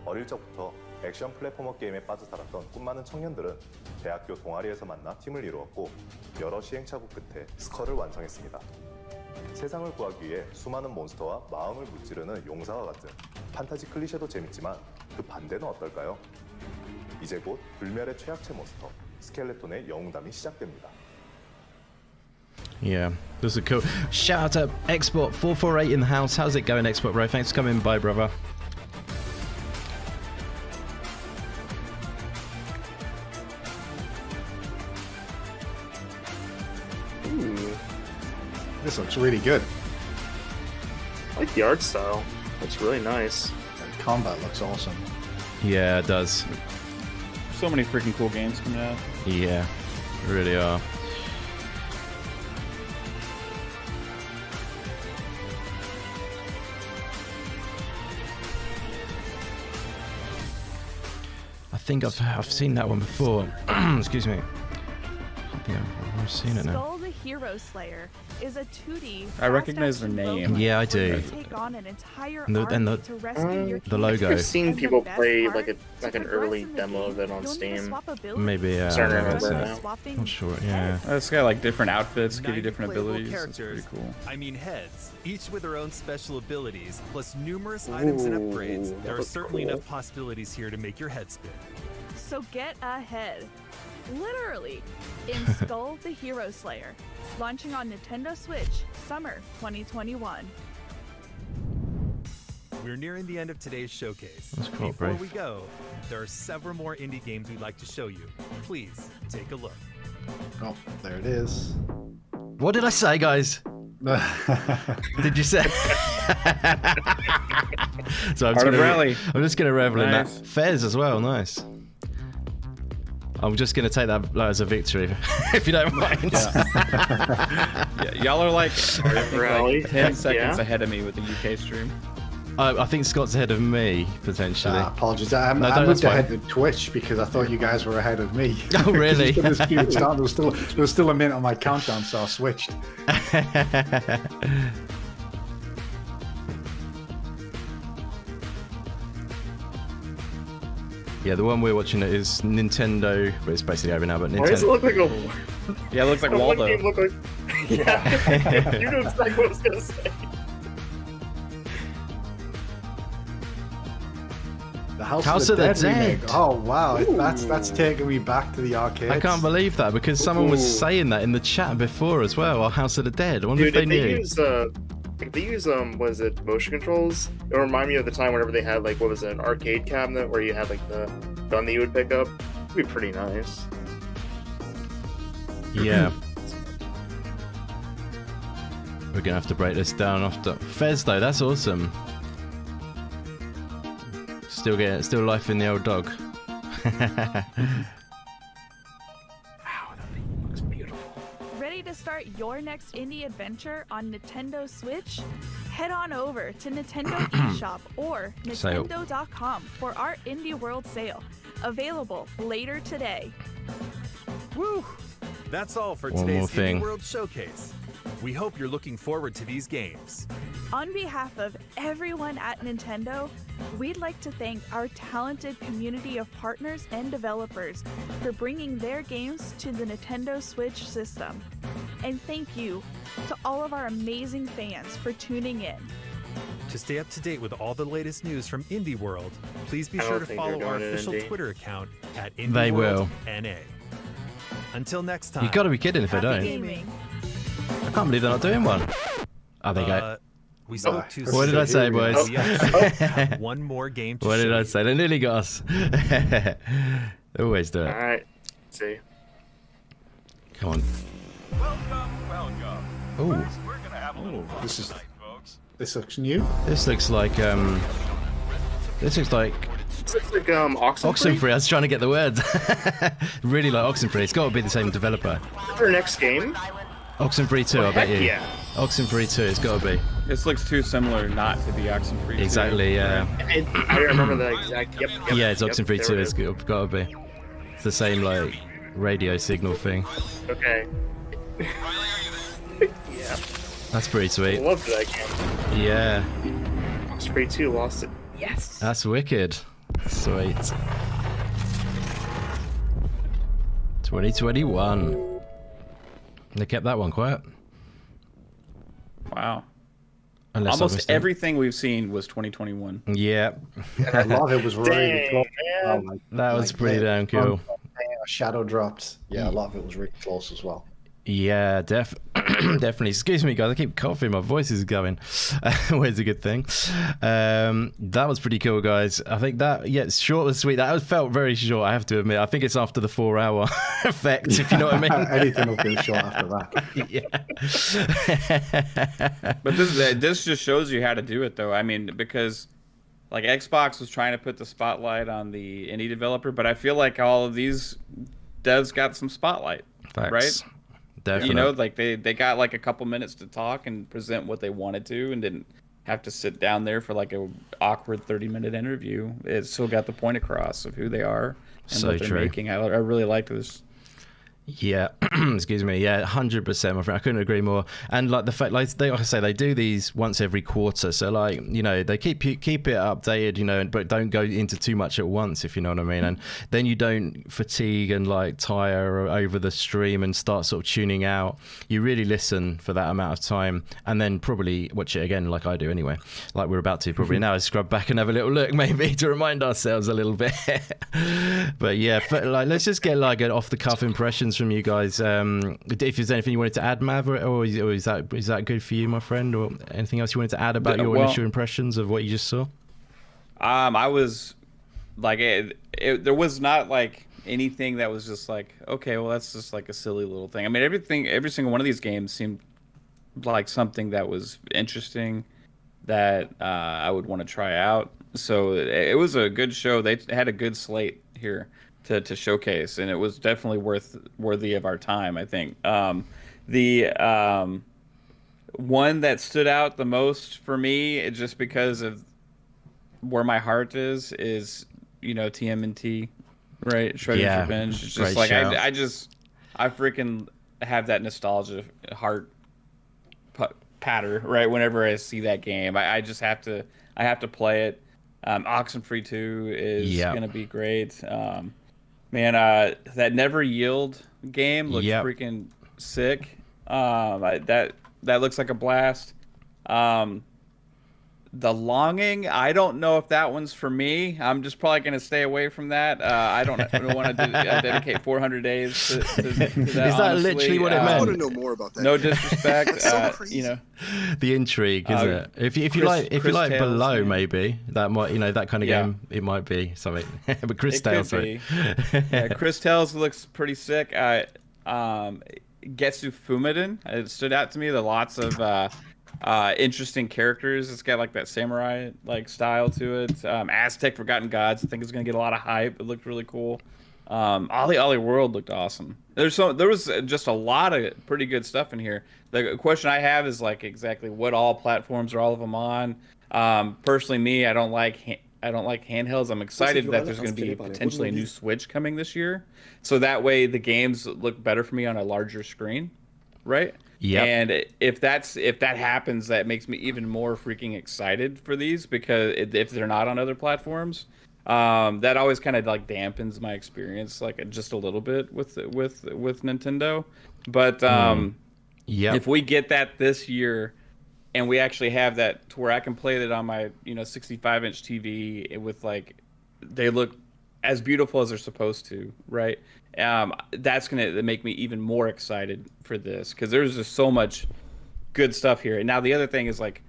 Speaker 22: 어릴 적부터 액션 플랫포머 게임에 빠져 살았던 꿈 많은 청년들은 대학교 동아리에서 만나 팀을 이루었고 여러 시행착오 끝에 스컬을 완성했습니다. 세상을 구하기 위해 수많은 몬스터와 마음을 무찌르는 용사와 같은 판타지 클리셰도 재밌지만 그 반대는 어떨까요? 이제 곧 불멸의 최약체 몬스터 스켈레톤의 영웅담이 시작됩니다.
Speaker 1: Yeah, this is cool. Shout out to Export 448 in the house. How's it going, Export bro? Thanks for coming by, brother.
Speaker 4: Ooh,
Speaker 3: This looks really good.
Speaker 4: I like the art style. Looks really nice.
Speaker 3: The combat looks awesome.
Speaker 1: Yeah, it does.
Speaker 2: So many freaking cool games coming out.
Speaker 1: Yeah, really are. I think I've seen that one before. Excuse me. I think I've seen it now.
Speaker 7: Skull the Hero Slayer is a 2D.
Speaker 2: I recognize the name.
Speaker 1: Yeah, I do.
Speaker 7: Take on an entire
Speaker 1: And
Speaker 7: army to rescue your
Speaker 1: the logo.
Speaker 4: I've seen
Speaker 7: And the
Speaker 4: people
Speaker 7: best
Speaker 4: play
Speaker 7: part,
Speaker 4: like an early demo of it on
Speaker 7: you'll need to
Speaker 4: Steam.
Speaker 7: swap abilities.
Speaker 1: Maybe, yeah.
Speaker 4: Starting to
Speaker 1: I
Speaker 4: remember
Speaker 1: don't
Speaker 4: now.
Speaker 1: know. Not sure, yeah.
Speaker 2: It's got like different outfits, give you
Speaker 6: 90
Speaker 2: different
Speaker 6: playable
Speaker 2: abilities. It's
Speaker 6: characters.
Speaker 2: pretty cool.
Speaker 6: I mean heads, each with their own special abilities, plus numerous items and upgrades.
Speaker 4: that
Speaker 6: There are
Speaker 4: looks
Speaker 6: certainly
Speaker 4: cool.
Speaker 6: enough possibilities here to make your head spin.
Speaker 7: So get ahead. Literally. In Skull the Hero Slayer. Launching on Nintendo Switch, summer 2021.
Speaker 6: We're nearing the end of today's showcase.
Speaker 1: That's cool,
Speaker 6: Before
Speaker 1: Brave.
Speaker 6: we go, there are several more indie games we'd like to show you. Please take a look.
Speaker 3: Oh, there it is.
Speaker 1: What did I say, guys? Did you say? So
Speaker 2: Art of Rally.
Speaker 1: I'm just gonna revel in
Speaker 2: Nice.
Speaker 1: that. Fez as well, nice. I'm just gonna take that as a victory, if you don't mind.
Speaker 2: Yeah, y'all are like, I think,
Speaker 4: Rally.
Speaker 2: like 10
Speaker 4: Heck
Speaker 2: seconds
Speaker 4: yeah.
Speaker 2: ahead of me with the UK stream.
Speaker 1: I think Scott's ahead of me, potentially.
Speaker 3: Apologies. I moved ahead to Twitch because I thought you guys were ahead of me.
Speaker 1: Oh, really?
Speaker 3: there was still a minute on my countdown, so I switched.
Speaker 1: Yeah, the one we're watching is Nintendo, but it's basically over now. But Nintendo.
Speaker 4: Why does it look like a?
Speaker 2: Yeah, it looks like Waldo.
Speaker 4: One game look like... Yeah, you know exactly what I was gonna say.
Speaker 3: The House of the Dead remake. Oh wow, that's taking me back to the arcade.
Speaker 1: I can't believe that because someone was saying that in the chat before as well. Or House of the Dead. I wonder if they knew.
Speaker 4: If they use was it motion controls? It remind me of the time whenever they had like what was it, an arcade cabinet where you had like the gun that you would pick up. It'd be pretty nice.
Speaker 1: Yeah. We're gonna have to break this down after Fez though. That's awesome. Still life in the old dog.
Speaker 7: Ready to start your next indie adventure on Nintendo Switch? Head on over to Nintendo eShop or Nintendo.com for our Indie World sale. Available later today.
Speaker 6: Woo! That's all for
Speaker 1: One
Speaker 6: today's
Speaker 1: more thing.
Speaker 6: Indie World Showcase. We hope you're looking forward to these games.
Speaker 7: On behalf of everyone at Nintendo, we'd like to thank our talented community of partners and developers for bringing their games to the Nintendo Switch system. And thank you to all of our amazing fans for tuning in.
Speaker 6: To stay up to date with all the latest news from Indie World, please be sure to follow our official Twitter account at
Speaker 1: They will.
Speaker 6: IndieWorldNA. Until next time.
Speaker 1: You gotta be kidding if they don't.
Speaker 7: Gaming.
Speaker 1: I can't believe they're not doing one. Oh, there you go.
Speaker 6: We spoke too
Speaker 1: What did I say, boys?
Speaker 6: We actually have one more game to
Speaker 1: What did
Speaker 6: show
Speaker 1: I
Speaker 6: you.
Speaker 1: say? They nearly got us. They always do it.
Speaker 4: Alright. See.
Speaker 1: Come on.
Speaker 15: Welcome.
Speaker 1: Ooh.
Speaker 15: First, we're gonna have a little fun
Speaker 3: This
Speaker 15: tonight, folks.
Speaker 3: looks new.
Speaker 1: This looks like This looks like
Speaker 4: It's like Oxenfree.
Speaker 1: I was trying to get the words. Really like Oxenfree. It's got to be the same developer.
Speaker 4: Their next game.
Speaker 1: Oxenfree 2, I bet you.
Speaker 4: Yeah.
Speaker 1: Oxenfree 2, it's got to be.
Speaker 2: This looks too similar not to be Oxenfree 2.
Speaker 1: Exactly, yeah.
Speaker 4: I remember the exact. Yep.
Speaker 1: Yeah, it's Oxenfree
Speaker 4: there
Speaker 1: 2,
Speaker 4: it
Speaker 1: it's
Speaker 4: is.
Speaker 1: got to be. It's the same, like, radio signal thing.
Speaker 4: Okay. Yeah.
Speaker 1: That's pretty
Speaker 4: I
Speaker 1: sweet.
Speaker 4: loved that game.
Speaker 1: Yeah.
Speaker 4: Oxenfree 2 lost it. Yes.
Speaker 1: That's wicked. Sweet. 2021. They kept that one quiet.
Speaker 2: Wow.
Speaker 1: Unless
Speaker 2: Almost
Speaker 1: obviously-
Speaker 2: everything we've seen was 2021.
Speaker 1: Yeah.
Speaker 3: A lot of it was really close.
Speaker 1: That was pretty damn cool.
Speaker 3: Shadow dropped. Yeah, a lot of it was really close as well.
Speaker 1: Yeah, definitely. Excuse me, guys. I keep coughing. My voice is going. Always a good thing. That was pretty cool, guys. I think that, yeah, it's short and sweet. That felt very short, I have to admit. I think it's after the 4-hour effect, if you know what I mean.
Speaker 3: Anything will be short after
Speaker 2: that. But this just shows you how to do it, though. I mean, because like Xbox was trying to put the spotlight on the indie developer, but I feel like all of these devs got some spotlight,
Speaker 1: Facts.
Speaker 2: right?
Speaker 1: Definitely.
Speaker 2: You know, like they got like a couple minutes to talk and present what they wanted to, and didn't have to sit down there for like a awkward 30-minute interview. It still got the point across of who they are and
Speaker 1: So
Speaker 2: what they're
Speaker 1: true.
Speaker 2: making. I really liked this.
Speaker 1: Yeah, excuse me. Yeah, 100%, my friend. I couldn't agree more. And like the fact, like I say, they do these once every quarter. So like, you know, they keep it updated, you know, but don't go into too much at once, if you know what I mean. And then you don't fatigue and like tire over the stream and start sort of tuning out. You really listen for that amount of time, and then probably watch it again, like I do anyway. Like we're about to probably now scrub back and have a little look, maybe to remind ourselves a little bit. But yeah, like let's just get like an off the cuff impressions from you guys. If there's anything you wanted to add, Mav, or is that good for you, my friend, or anything else you wanted to add about your initial impressions of what you just saw?
Speaker 2: I was like, there was not like anything that was just like, okay, well that's just like a silly little thing. I mean, every single one of these games seemed like something that was interesting that I would want to try out. So it was a good show. They had a good slate here to showcase, and it was definitely worthy of our time, I think. The one that stood out the most for me, just because of where my heart is TMNT, right? Shredder's Revenge. It's just like I freaking have that nostalgia heart patter right whenever I see that game. I just have to play it. Oxenfree 2 is gonna be great. That Never Yield game looks freaking sick. That looks like a blast. The Longing, I don't know if that one's for me. I'm just probably going to stay away from that. I don't want to dedicate 400 days to that.
Speaker 1: Is that honestly. Literally what it meant?
Speaker 5: I want to know more about that.
Speaker 2: No disrespect.
Speaker 5: So crazy.
Speaker 1: The intrigue, isn't it? If you like Tales, Below, maybe that might that kind of game. It might be something. But Chris Tales, right?
Speaker 2: Chris Tales looks pretty sick. Getsu Fumaden, it stood out to me. There are lots of interesting characters. It's got like that samurai like style to it. Aztec Forgotten Gods, I think is gonna get a lot of hype. It looked really cool. Ollie World looked awesome. There was just a lot of pretty good stuff in here. The question I have is like exactly what all platforms are all of them on. Personally, me, I don't like handhelds. I'm excited that there's going to be potentially a new Switch coming this year, so that way the games look better for me on a larger screen, right? Yeah. And if that happens, that makes me even more freaking excited for these, because if they're not on other platforms, that always kind of like dampens my experience like just a little bit with Nintendo. But if we get that this year, and we actually have that to where I can play it on my 65-inch TV with like they look as beautiful as they're supposed to, right? That's gonna make me even more excited for this, because there's just so much good stuff here. And now the other thing is like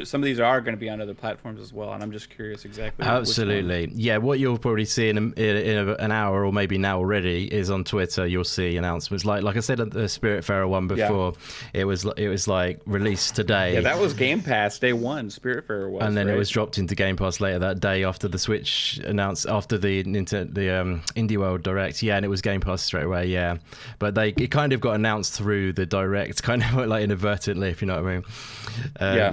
Speaker 2: some of these are going to be on other platforms as well, and I'm just curious exactly.
Speaker 1: Absolutely, yeah. What you'll probably see in an hour, or maybe now already, is on Twitter. You'll see announcements like I said at the Spiritfarer one before. Yeah. It was like released today.
Speaker 2: Yeah, that was Game Pass day one. Spiritfarer was,
Speaker 1: and then
Speaker 2: right?
Speaker 1: it was dropped into Game Pass later that day after the Switch announced, after the Indie World Direct. Yeah, and it was Game Pass straight away. Yeah, but it kind of got announced through the Direct, kind of like inadvertently, if you know what I mean.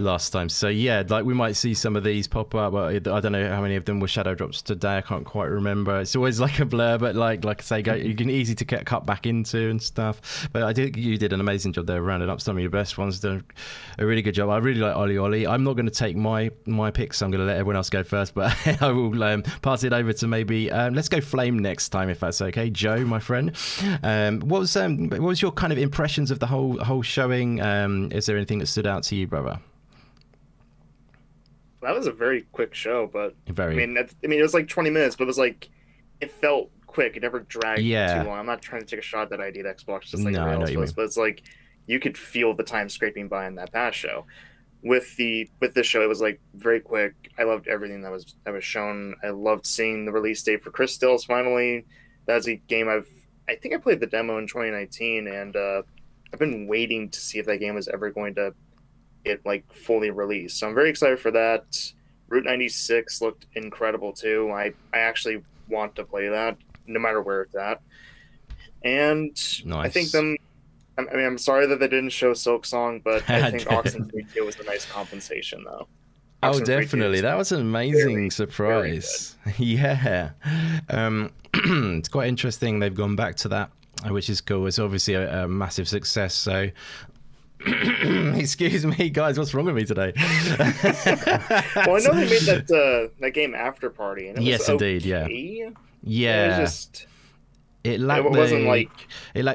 Speaker 1: Last time. So yeah, like we might see some of these pop up. I don't know how many of them were shadow drops today. I can't quite remember. It's always like a blur, but like I say, you can easy to get cut back into and stuff. But I think you did an amazing job there, rounding up some of your best ones. Done a really good job. I really like Ollie. I'm not going to take my picks. I'm going to let everyone else go first, but I will pass it over to maybe let's go Flame next time, if that's okay. Joe, my friend, what was your kind of impressions of the whole showing? Is there anything that stood out to you, brother?
Speaker 4: That was a very quick show, but I mean, it was like 20 minutes, but it was like, it felt quick. It never dragged too long. I'm not trying to take a shot at that idea that Xbox just like rails, but it's like you could feel the time scraping by in that past show. With this show, it was like very quick. I loved everything that was shown. I loved seeing the release date for Crystals finally. That's a game I think I played the demo in 2019, and I've been waiting to see if that game was ever going to get like fully released. So I'm very excited for that. Route 96 looked incredible too. I actually want to play that no matter where it's at. And nice. I think I'm sorry that they didn't show Silksong, but I think Oxenfree 2 was a nice compensation though.
Speaker 1: Oh, definitely. That was an amazing surprise. Yeah. It's quite interesting they've gone back to that, which is cool. It's obviously a massive success, so excuse me, guys, what's wrong with me today?
Speaker 4: Well, I know they made that game After Party, and it was
Speaker 1: indeed, yeah.
Speaker 4: It was just
Speaker 1: it lacked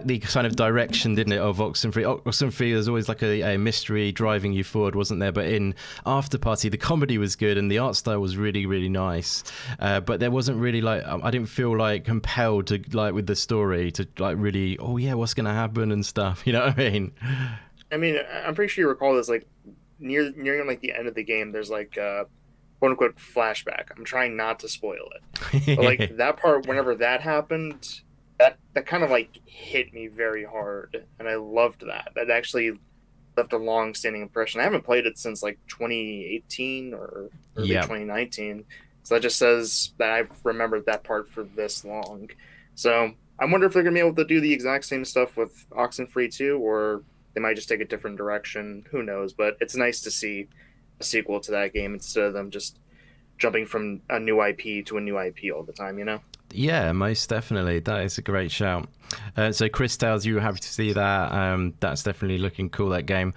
Speaker 1: the kind of direction, didn't it, of Oxenfree. Oxenfree was always like a mystery driving you forward, wasn't there? But in After Party, the comedy was good and the art style was really, really nice. But there wasn't really like, I didn't feel like compelled to like with the story to like really, oh yeah, what's going to happen and stuff. You know what I mean?
Speaker 4: I mean, I'm pretty sure you recall this, like nearing like the end of the game, there's like quote unquote flashback. I'm trying not to spoil it, but like that part, whenever that happened, that kind of like hit me very hard, and I loved that. That actually left a long-standing impression. I haven't played it since like 2018 or early 2019, so that just says that I've remembered that part for this long. So I wonder if they're gonna be able to do the exact same stuff with Oxenfree 2, or they might just take a different direction. Who knows? But it's nice to see a sequel to that game instead of them just jumping from a new IP to a new IP all the time, you know?
Speaker 1: Yeah, most definitely. That is a great shout. So Chris tells you were happy to see that. That's definitely looking cool, that game.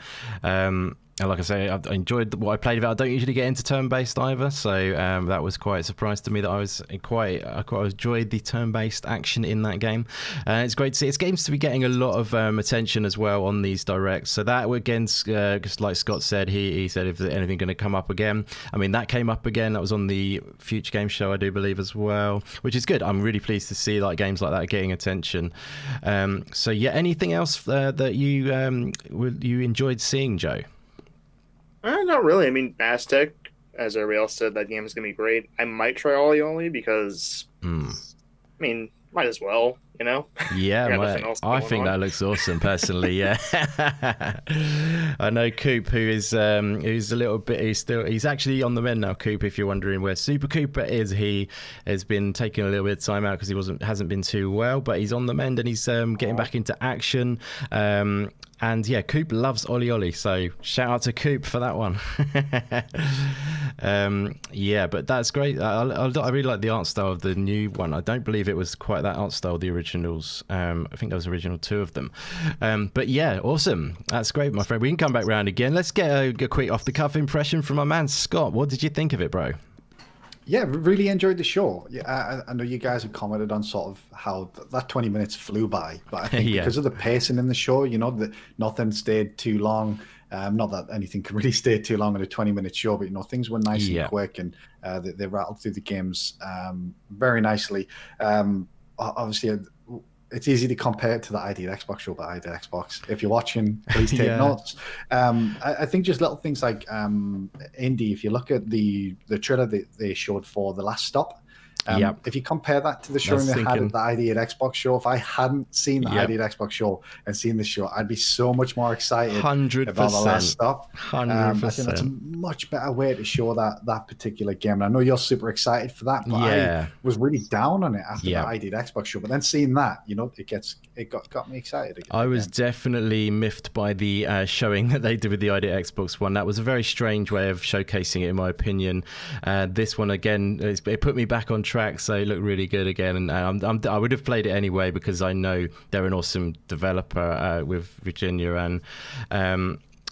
Speaker 1: And like I say, I enjoyed what I played of it. I don't usually get into turn-based either, so that was quite a surprise to me that I quite enjoyed the turn-based action in that game. It's great to see. It's games to be getting a lot of attention as well on these directs. So that, again, just like Scott said, he said if there's anything going to come up again. I mean, that came up again. That was on the Future Game Show, I do believe, as well, which is good. I'm really pleased to see like games like that getting attention. So yeah, anything else that you enjoyed seeing, Joe?
Speaker 4: Not really. I mean, Aztec, as everybody else said, that game is going to be great. I might try Ollie because, I mean, might as well, you know?
Speaker 1: Yeah, I think that looks awesome, personally, yeah. I know Coop, who's a little bit, he's actually on the mend now, Coop, if you're wondering where Super Cooper is. He has been taking a little bit of time out because he hasn't been too well, but he's on the mend and he's getting back into action. And yeah, Coop loves Ollie Ollie, so shout out to Coop for that one. Yeah, but that's great. I really like the art style of the new one. I don't believe it was quite that art style, the originals. I think there was original 2 of them. But yeah, awesome. That's great, my friend. We can come back round again. Let's get a quick off-the-cuff impression from my man, Scott. What did you think of it, bro?
Speaker 3: Yeah, really enjoyed the show. Yeah, I know you guys have commented on sort of how that 20 minutes flew by, but I think because of the pacing in the show, you know, that nothing stayed too long. Not that anything can really stay too long in a 20-minute show, but you know, things were nice and quick, and they rattled through the games very nicely. Obviously, it's easy to compare it to the ID at Xbox show, but ID at Xbox. If you're watching, please take notes. I think just little things like Indy, if you look at the trailer that they showed for The Last Stop, if you compare that to the showing they had at the ID at Xbox show, if I hadn't seen the ID at Xbox show and seen the show, I'd be so much more excited
Speaker 1: 100%.
Speaker 3: about The Last Stop.
Speaker 1: 100%.
Speaker 3: I think that's a much better way to show that particular game. And I know you're super excited for that, but I was really down on it after the ID at Xbox show. But then seeing that, you know, it got me excited again.
Speaker 1: I was definitely miffed by the showing that they did with the ID at Xbox One. That was a very strange way of showcasing it, in my opinion. This one, again, it put me back on track, so it looked really good again. And I would have played it anyway because I know they're an awesome developer with Virginia and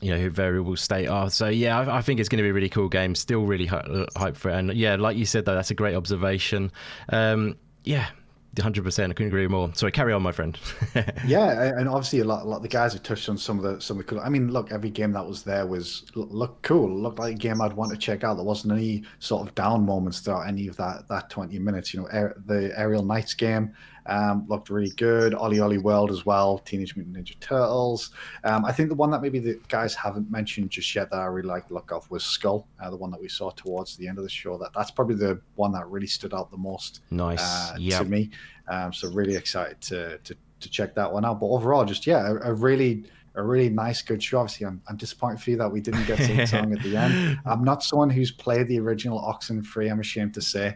Speaker 1: you know, who Variable State are. So yeah, I think it's going to be a really cool game. Still really hyped for it. And yeah, like you said, though, that's a great observation. Yeah. 100%. I couldn't agree more. Sorry, carry on, my friend.
Speaker 3: Yeah, and obviously a lot of the guys have touched on some of the cool. I mean, look, every game that was there looked cool. Looked like a game I'd want to check out. There wasn't any sort of down moments throughout any of that 20 minutes. You know, the Aerial Knights game looked really good. Ollie Ollie World as well. Teenage Mutant Ninja Turtles. I think the one that maybe the guys haven't mentioned just yet that I really like the look of was Skull, the one that we saw towards the end of the show. That's probably the one that really stood out the most.
Speaker 1: Nice.
Speaker 3: To me. So really excited to check that one out. But overall, just a really nice, good show. Obviously, I'm disappointed for you that we didn't get Silksong at the end. I'm not someone who's played the original Oxenfree, I'm ashamed to say.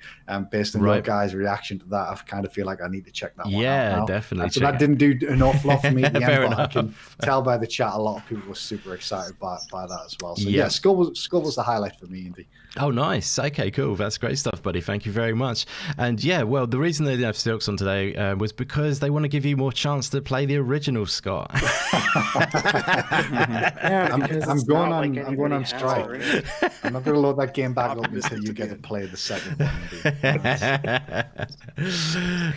Speaker 3: Based on your guys' reaction to that, I kind of feel like I need to check that one out.
Speaker 1: Yeah, definitely.
Speaker 3: So that didn't do an awful lot for me at the end, but I can tell by the chat a lot of people were super excited by that as well. So yeah, Skull was the highlight for me, Indy.
Speaker 1: Oh, nice. Okay, cool. That's great stuff, buddy. Thank you very much. And yeah, well, the reason they didn't have Silksong today was because they want to give you more chance to play the original, Scott.
Speaker 3: I'm going on strike. I'm not going to load that game back up until you get to play the second one.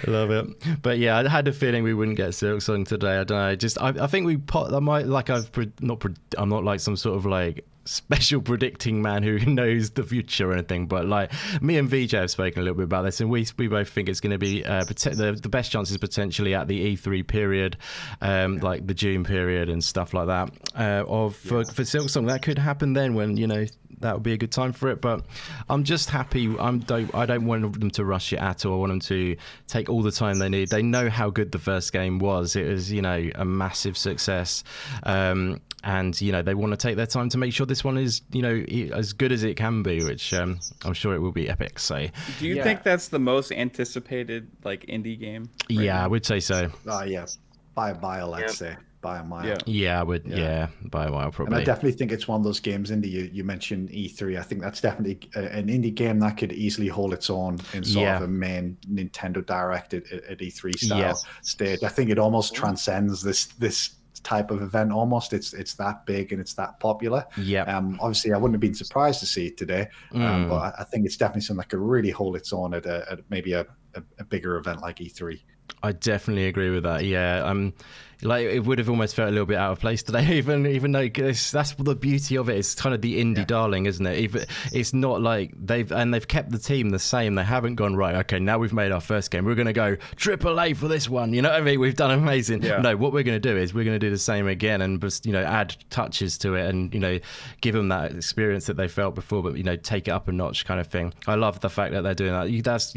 Speaker 1: Love it. But yeah, I had a feeling we wouldn't get Silksong today. I don't know. I think I'm not like some sort of like special predicting man who knows the future or anything, but like me and VJ have spoken a little bit about this, and we both think it's going to be the best chances potentially at the E3 period, like the June period and stuff like that. For Silksong, that could happen then when, you know, that would be a good time for it. But I'm just happy. I don't want them to rush it at all. I want them to take all the time they need. They know how good the first game was. It was, you know, a massive success. And, you know, they want to take their time to make sure this one is, you know, as good as it can be, which I'm sure it will be epic. So,
Speaker 2: do you think that's the most anticipated, like, indie game?
Speaker 1: Yeah, I would say so.
Speaker 3: Yeah, by a mile, I'd say. by a mile.
Speaker 1: Yeah, I would. Yeah, by a while probably.
Speaker 3: And I definitely think it's one of those games. Indie, you mentioned E3. I think that's definitely an indie game that could easily hold its own in sort of a main Nintendo Direct at E3 style stage. I think it almost transcends this type of event. Almost, it's that big and it's that popular. Obviously, I wouldn't have been surprised to see it today, but I think it's definitely something that could really hold its own at maybe a bigger event like E3.
Speaker 1: I definitely agree with that. Yeah, like it would have almost felt a little bit out of place today, even though that's the beauty of it. It's kind of the indie darling, isn't it? It's not like they've kept the team the same. They haven't gone right. Okay, now we've made our first game. We're going to go AAA for this one. You know what I mean? We've done amazing. Yeah. No, what we're going to do is we're going to do the same again and just add touches to it and give them that experience that they felt before, but take it up a notch kind of thing. I love the fact that they're doing that. That's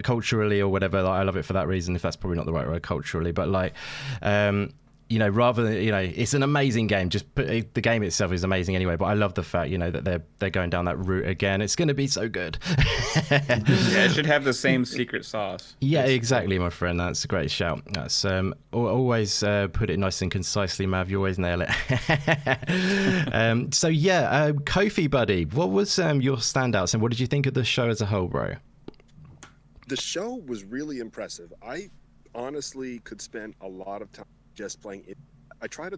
Speaker 1: culturally or whatever. I love it for that reason. If that's probably not the right word, culturally, but like. Rather than it's an amazing game. The game itself is amazing anyway. But I love the fact that they're going down that route again. It's going to be so good.
Speaker 2: It should have the same secret sauce.
Speaker 1: Yeah, exactly, my friend. That's a great shout. That's always put it nice and concisely, Mav. You always nail it. Kofi, buddy, what was your standouts and what did you think of the show as a whole, bro?
Speaker 5: The show was really impressive. I honestly could spend a lot of time just playing it. I try to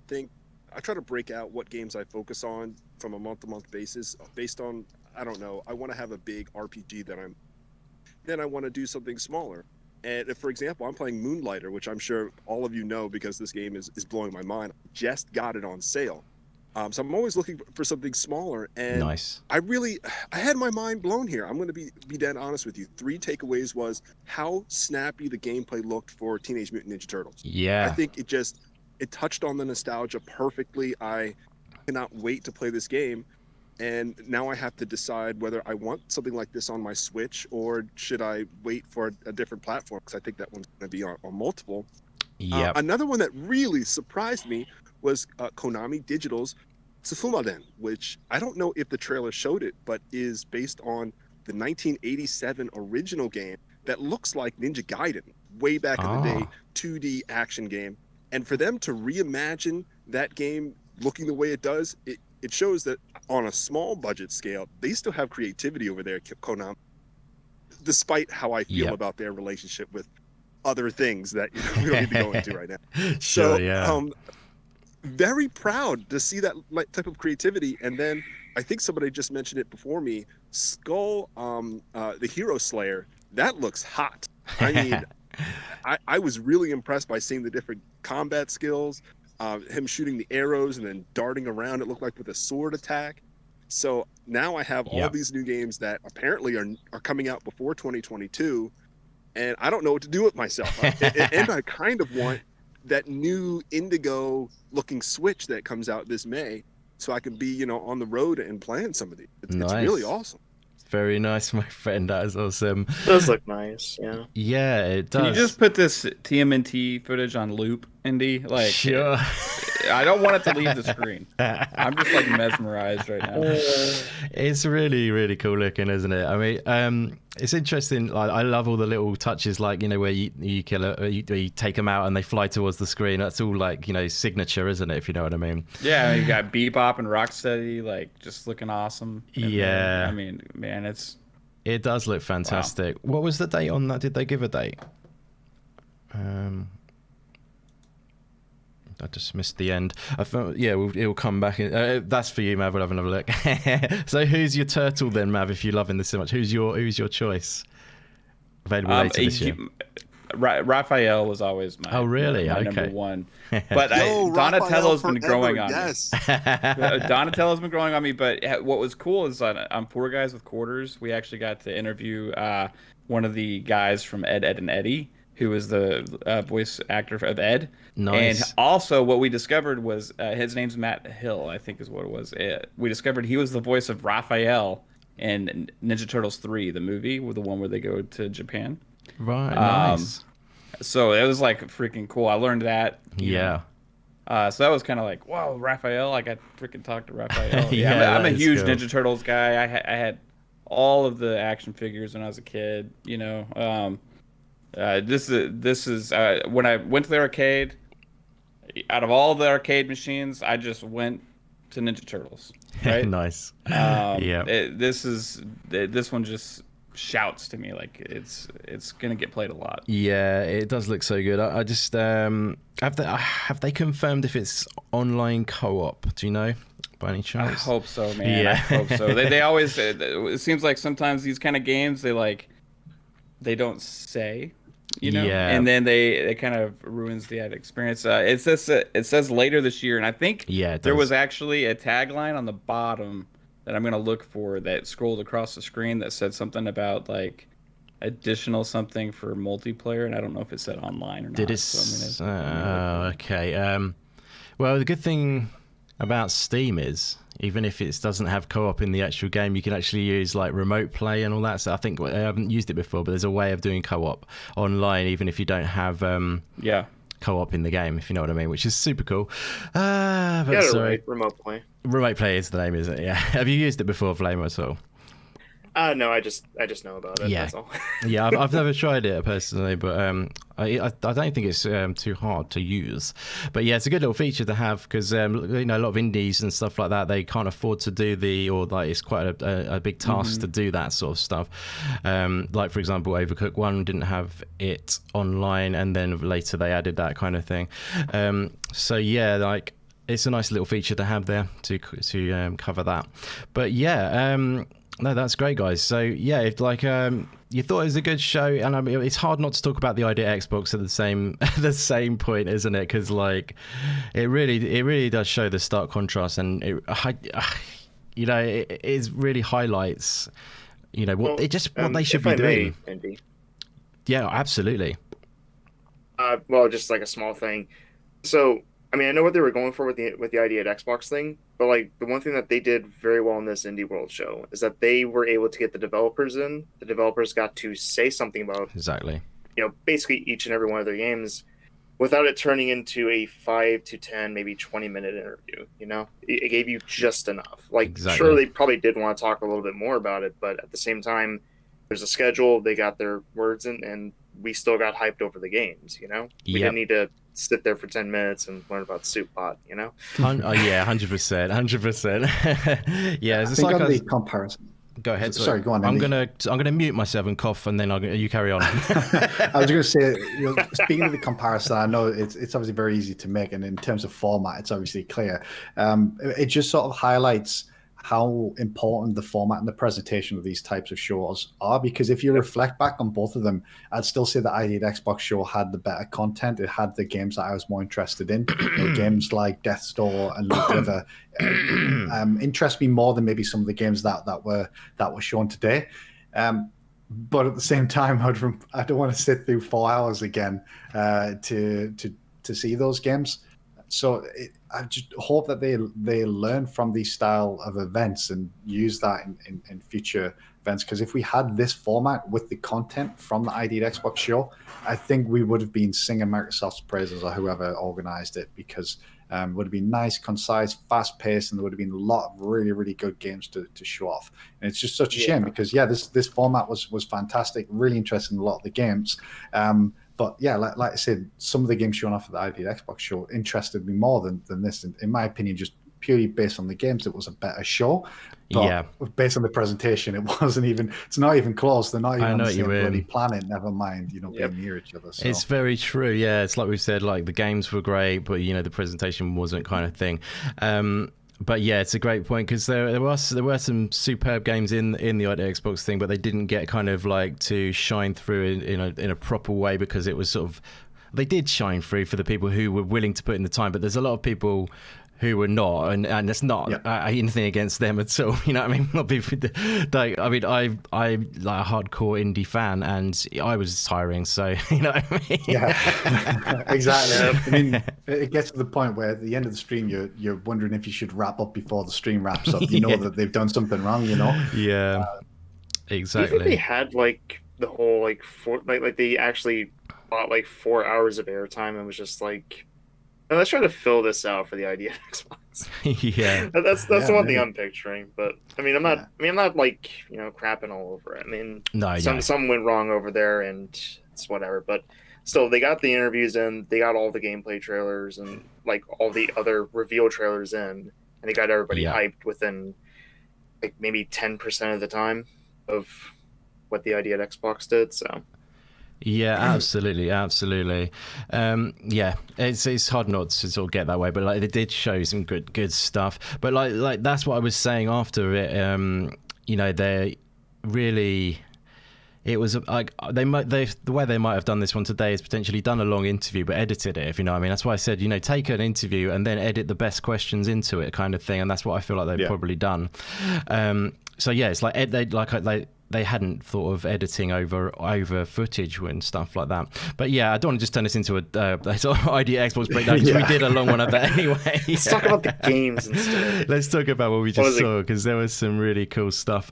Speaker 5: break out what games I focus on from a month-to-month basis based on, I don't know, I want to have a big RPG then I want to do something smaller. And if, for example, I'm playing Moonlighter, which I'm sure all of you know because this game is blowing my mind. I just got it on sale. So I'm always looking for something smaller, and
Speaker 1: nice.
Speaker 5: I had my mind blown here. I'm going to be dead honest with you. 3 takeaways was how snappy the gameplay looked for Teenage Mutant Ninja Turtles.
Speaker 1: Yeah.
Speaker 5: I think it touched on the nostalgia perfectly. I cannot wait to play this game, and now I have to decide whether I want something like this on my Switch or should I wait for a different platform, because I think that one's going to be on multiple.
Speaker 1: Yeah.
Speaker 5: Another one that really surprised me was Konami Digital's Tsufumaden, which I don't know if the trailer showed it, but is based on the 1987 original game that looks like Ninja Gaiden, way back in the day, 2D action game. And for them to reimagine that game looking the way it does, it shows that on a small budget scale, they still have creativity over there, Konami, despite how I feel about their relationship with other things that we don't need to go into right now. Very proud to see that type of creativity. And then I think somebody just mentioned it before me, Skull, the Hero Slayer, that looks hot. I mean, I was really impressed by seeing the different combat skills, him shooting the arrows and then darting around, it looked like with a sword attack. So now I have all these new games that apparently are coming out before 2022, and I don't know what to do with myself. And I kind of want that new Indigo looking Switch that comes out this May, so I can be on the road and playing some of these. It's really awesome.
Speaker 1: Very nice, my friend. That is awesome.
Speaker 4: It does look nice.
Speaker 1: Yeah, it does.
Speaker 2: Can you just put this TMNT footage on loop, Indy? Like,
Speaker 1: sure.
Speaker 2: I don't want it to leave the screen. I'm just like mesmerized right now.
Speaker 1: It's really, really cool looking, isn't it? I mean, it's interesting. Like, I love all the little touches, like where you kill it, you take them out and they fly towards the screen. That's all like signature, isn't it? If you know what I mean.
Speaker 2: Yeah, you got Bebop and Rocksteady, like just looking awesome.
Speaker 1: Yeah.
Speaker 2: I mean, man,
Speaker 1: it does look fantastic. Wow. What was the date on that? Did they give a date? I just missed the end. I thought, it'll come back. That's for you, Mav. We'll have another look. So, who's your turtle then, Mav? If you're loving this so much, who's your choice? Available later this year.
Speaker 2: Raphael was always my number one. But Donatello's been growing on me. Donatello's been growing on me. But what was cool is on Four Guys with Quarters, we actually got to interview one of the guys from Ed, Edd n Eddy, who was the voice actor of Ed.
Speaker 1: Nice.
Speaker 2: And also what we discovered was his name's Matt Hill, I think is what it was. We discovered he was the voice of Raphael in Ninja Turtles 3, the movie, the one where they go to Japan.
Speaker 1: Right, nice.
Speaker 2: So it was like freaking cool. I learned that.
Speaker 1: Yeah.
Speaker 2: So that was kind of like, whoa, Raphael. I got to freaking talk to Raphael. I'm a huge cool Ninja Turtles guy. I had all of the action figures when I was a kid, This is when I went to the arcade. out of all the arcade machines, I just went to Ninja Turtles. Right?
Speaker 1: Nice.
Speaker 2: This one just shouts to me like it's gonna get played a lot.
Speaker 1: Yeah, it does look so good. I just have they confirmed if it's online co-op? Do you know by any chance?
Speaker 2: I hope so, man.
Speaker 1: Yeah.
Speaker 2: I hope so. They always, it seems like sometimes these kind of games they don't say, you know, and then it kind of ruins the experience. It says later this year, and I think there was actually a tagline on the bottom that I'm gonna look for that scrolled across the screen that said something about like additional something for multiplayer, and I don't know if it said online or not.
Speaker 1: Did it?
Speaker 2: So
Speaker 1: Okay. Well, the good thing about Steam is, even if it doesn't have co-op in the actual game, you can actually use like remote play and all that. So I think I haven't used it before, but there's a way of doing co-op online, even if you don't have co-op in the game, if you know what I mean, which is super cool.
Speaker 4: Remote play.
Speaker 1: Remote play is the name, is it? Yeah. Have you used it before, Flame, at all?
Speaker 4: No, I just know about it.
Speaker 1: Yeah,
Speaker 4: That's all.
Speaker 1: yeah, I've never tried it personally, but I don't think it's too hard to use. But yeah, it's a good little feature to have because a lot of indies and stuff like that, they can't afford to do it's quite a big task to do that sort of stuff. Like for example, Overcooked 1 didn't have it online, and then later they added that kind of thing. So yeah, like it's a nice little feature to have there to cover that. But yeah. No, that's great, guys. So yeah, if like you thought it was a good show, and I mean it's hard not to talk about the idea Xbox at the same point, isn't it? Because like it really does show the stark contrast, and it really highlights what they should be doing.
Speaker 4: Andy.
Speaker 1: Yeah, absolutely.
Speaker 4: Well, just like a small thing. So I mean, I know what they were going for with the idea at Xbox thing, but like the one thing that they did very well in this Indie World show is that they were able to get the developers in. The developers got to say something about basically each and every one of their games without it turning into a 5 to 10, maybe 20-minute interview. You know, it gave you just enough. Like, sure, they probably did want to talk a little bit more about it, but at the same time, there's a schedule. They got their words in, and we still got hyped over the games. You know, we didn't need to sit there for 10 minutes and learn about Soup Pot, you know?
Speaker 1: Yeah, 100%. Yeah, it's
Speaker 3: like
Speaker 1: on
Speaker 3: the comparison.
Speaker 1: Go ahead.
Speaker 3: Sorry, go on.
Speaker 1: I'm gonna mute myself and cough, and then you carry on.
Speaker 3: I was going to say, speaking of the comparison, I know it's obviously very easy to make, and in terms of format, it's obviously clear. It just sort of highlights how important the format and the presentation of these types of shows are, because if you reflect back on both of them, I'd still say the ID at Xbox show had the better content. It had the games that I was more interested in. Games like Death's Door and Loot River interest me more than maybe some of the games that were shown today. But at the same time, I don't want to sit through 4 hours again to see those games. So I just hope that they learn from these style of events and use that in future events. Because if we had this format with the content from the ID at Xbox show, I think we would have been singing Microsoft's praises, or whoever organized it, because it would have been nice, concise, fast paced, and there would have been a lot of really, really good games to show off. And it's just such a shame because this format was fantastic, really interesting in a lot of the games. But yeah, like I said, some of the games shown off at the ID at Xbox show interested me more than this. In my opinion, just purely based on the games, it was a better show. But based on the presentation, it's not even close. They're not even on the same bloody planet, never mind, being near each other. So.
Speaker 1: It's very true. Yeah, it's like we said, like the games were great, but the presentation wasn't kind of thing. But yeah, it's a great point, because there were some superb games in the Xbox thing, but they didn't get kind of like to shine through in a proper way, because it was sort of, they did shine through for the people who were willing to put in the time, but there's a lot of people who were not, and it's not anything against them at all. You know what I mean? Not people, like, I mean, I'm like a hardcore indie fan, and I was tiring. So you know what I mean?
Speaker 3: Yeah, exactly. I mean, it gets to the point where at the end of the stream, you're wondering if you should wrap up before the stream wraps up. You know that they've done something wrong. You know?
Speaker 1: Yeah, exactly.
Speaker 4: Do you think they had like the whole like they actually bought like 4 hours of airtime and was just like, let's try to fill this out for the idea of Xbox.
Speaker 1: Yeah,
Speaker 4: that's the one thing I'm picturing. But I mean, I'm not like crapping all over it. I mean, some went wrong over there, and it's whatever. But So they got the interviews in, they got all the gameplay trailers and like all the other reveal trailers in, and they got everybody hyped within like maybe 10% of the time of what the idea at Xbox did. So
Speaker 1: yeah, absolutely. Yeah, it's hard not to sort of get that way, but like they did show some good stuff. But like that's what I was saying after it. You know, they really. It was like the way they might have done this one today is potentially done a long interview but edited it, if you know what I mean. That's why I said, you know, take an interview and then edit the best questions into it, kind of thing. And that's what I feel like they've probably done. So yeah, it's like they hadn't thought of editing over footage and stuff like that. But yeah, I don't want to just turn this into a sort of idea Xbox breakdown, because we did a long one of that anyway.
Speaker 4: Let's talk about the games instead.
Speaker 1: Let's talk about what we just saw, because there was some really cool stuff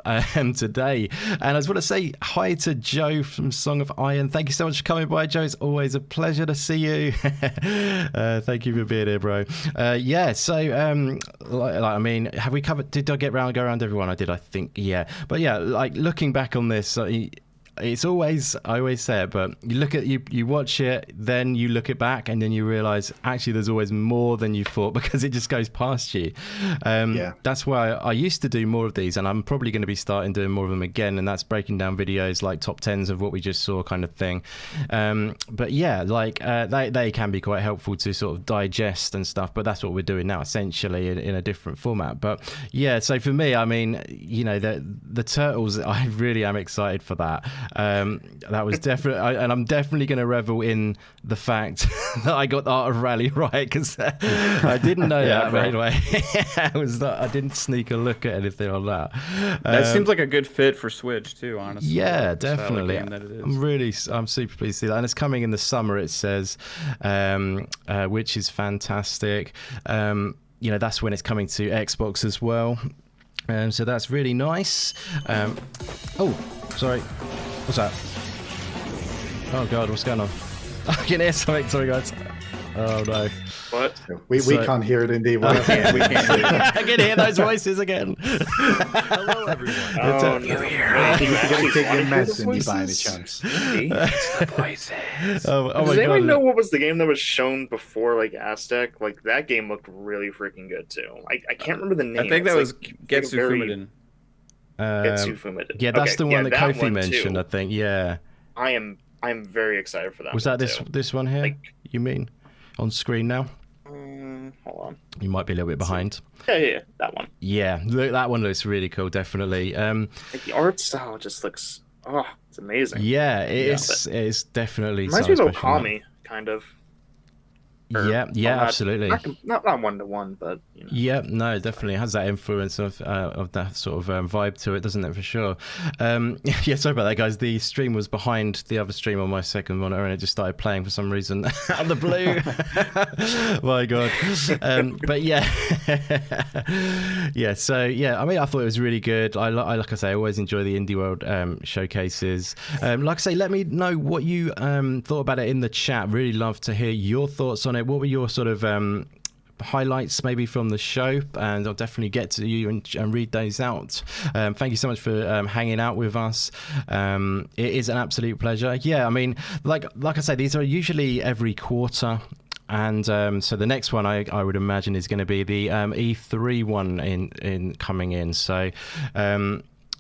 Speaker 1: today. And I just want to say hi to Joe from Song of Iron. Thank you so much for coming by, Joe. It's always a pleasure to see you. Thank you for being here, bro. Yeah, so I mean, have we covered? Did I go around everyone? I did, I think. Yeah, but yeah, like looking back on this, it's always, I always say it, but you look at you watch it, then you look it back, and then you realize actually there's always more than you thought, because it just goes past you. That's why I used to do more of these, and I'm probably going to be starting doing more of them again, and that's breaking down videos like top 10s of what we just saw, kind of thing. But yeah, like they can be quite helpful to sort of digest and stuff, but that's what we're doing now, essentially in a different format. But yeah, so for me, I mean, you know, the Turtles, I really am excited for that. That was definitely, and I'm definitely going to revel in the fact that I got the Art of Rally right, because I didn't know that right away. I didn't sneak a look at anything on that.
Speaker 2: That seems like a good fit for Switch too, honestly.
Speaker 1: Yeah, definitely. I'm super pleased to see that, and it's coming in the summer, it says, which is fantastic. You know, that's when it's coming to Xbox as well. So that's really nice. Oh, sorry. What's that? Oh god, what's going on? I can hear something. Sorry, guys. Oh no.
Speaker 4: What?
Speaker 3: We can't hear it indeed.
Speaker 1: We can't hear it. I can hear those voices again.
Speaker 20: Hello, everyone.
Speaker 4: Oh,
Speaker 3: you hear it. You gotta take your medicine by any chance.
Speaker 4: Does anyone know what was the game that was shown before, like Aztec? Like that game looked really freaking good too. I can't remember the name.
Speaker 2: I think that was Getsu Fumiden.
Speaker 1: Yeah, that's the one that Kofi mentioned, I think. Yeah.
Speaker 4: I am very excited for that.
Speaker 1: Was that this one here? You mean on screen now?
Speaker 4: Hold on.
Speaker 1: You might be a little bit behind.
Speaker 4: Yeah, that one.
Speaker 1: Yeah, look, that one looks really cool, definitely.
Speaker 4: Like the art style just looks, it's amazing.
Speaker 1: Yeah, it's definitely.
Speaker 4: Reminds me of Okami, kind of.
Speaker 1: Yeah, absolutely.
Speaker 4: Not 1-to-1, but you know.
Speaker 1: Yeah, no, definitely has that influence of that sort of vibe to it, doesn't it? For sure. Yeah, sorry about that, guys. The stream was behind the other stream on my second monitor, and it just started playing for some reason out of the blue. My God. But yeah, yeah. So yeah, I mean, I thought it was really good. I like I say, I always enjoy the Indie World showcases. Like I say, let me know what you thought about it in the chat. Really love to hear your thoughts on it. What were your sort of highlights maybe from the show? And I'll definitely get to you and read those out. Thank you so much for hanging out with us. It is an absolute pleasure. Yeah, I mean, like I say, these are usually every quarter. And so the next one I would imagine is going to be the E3 one in coming in. So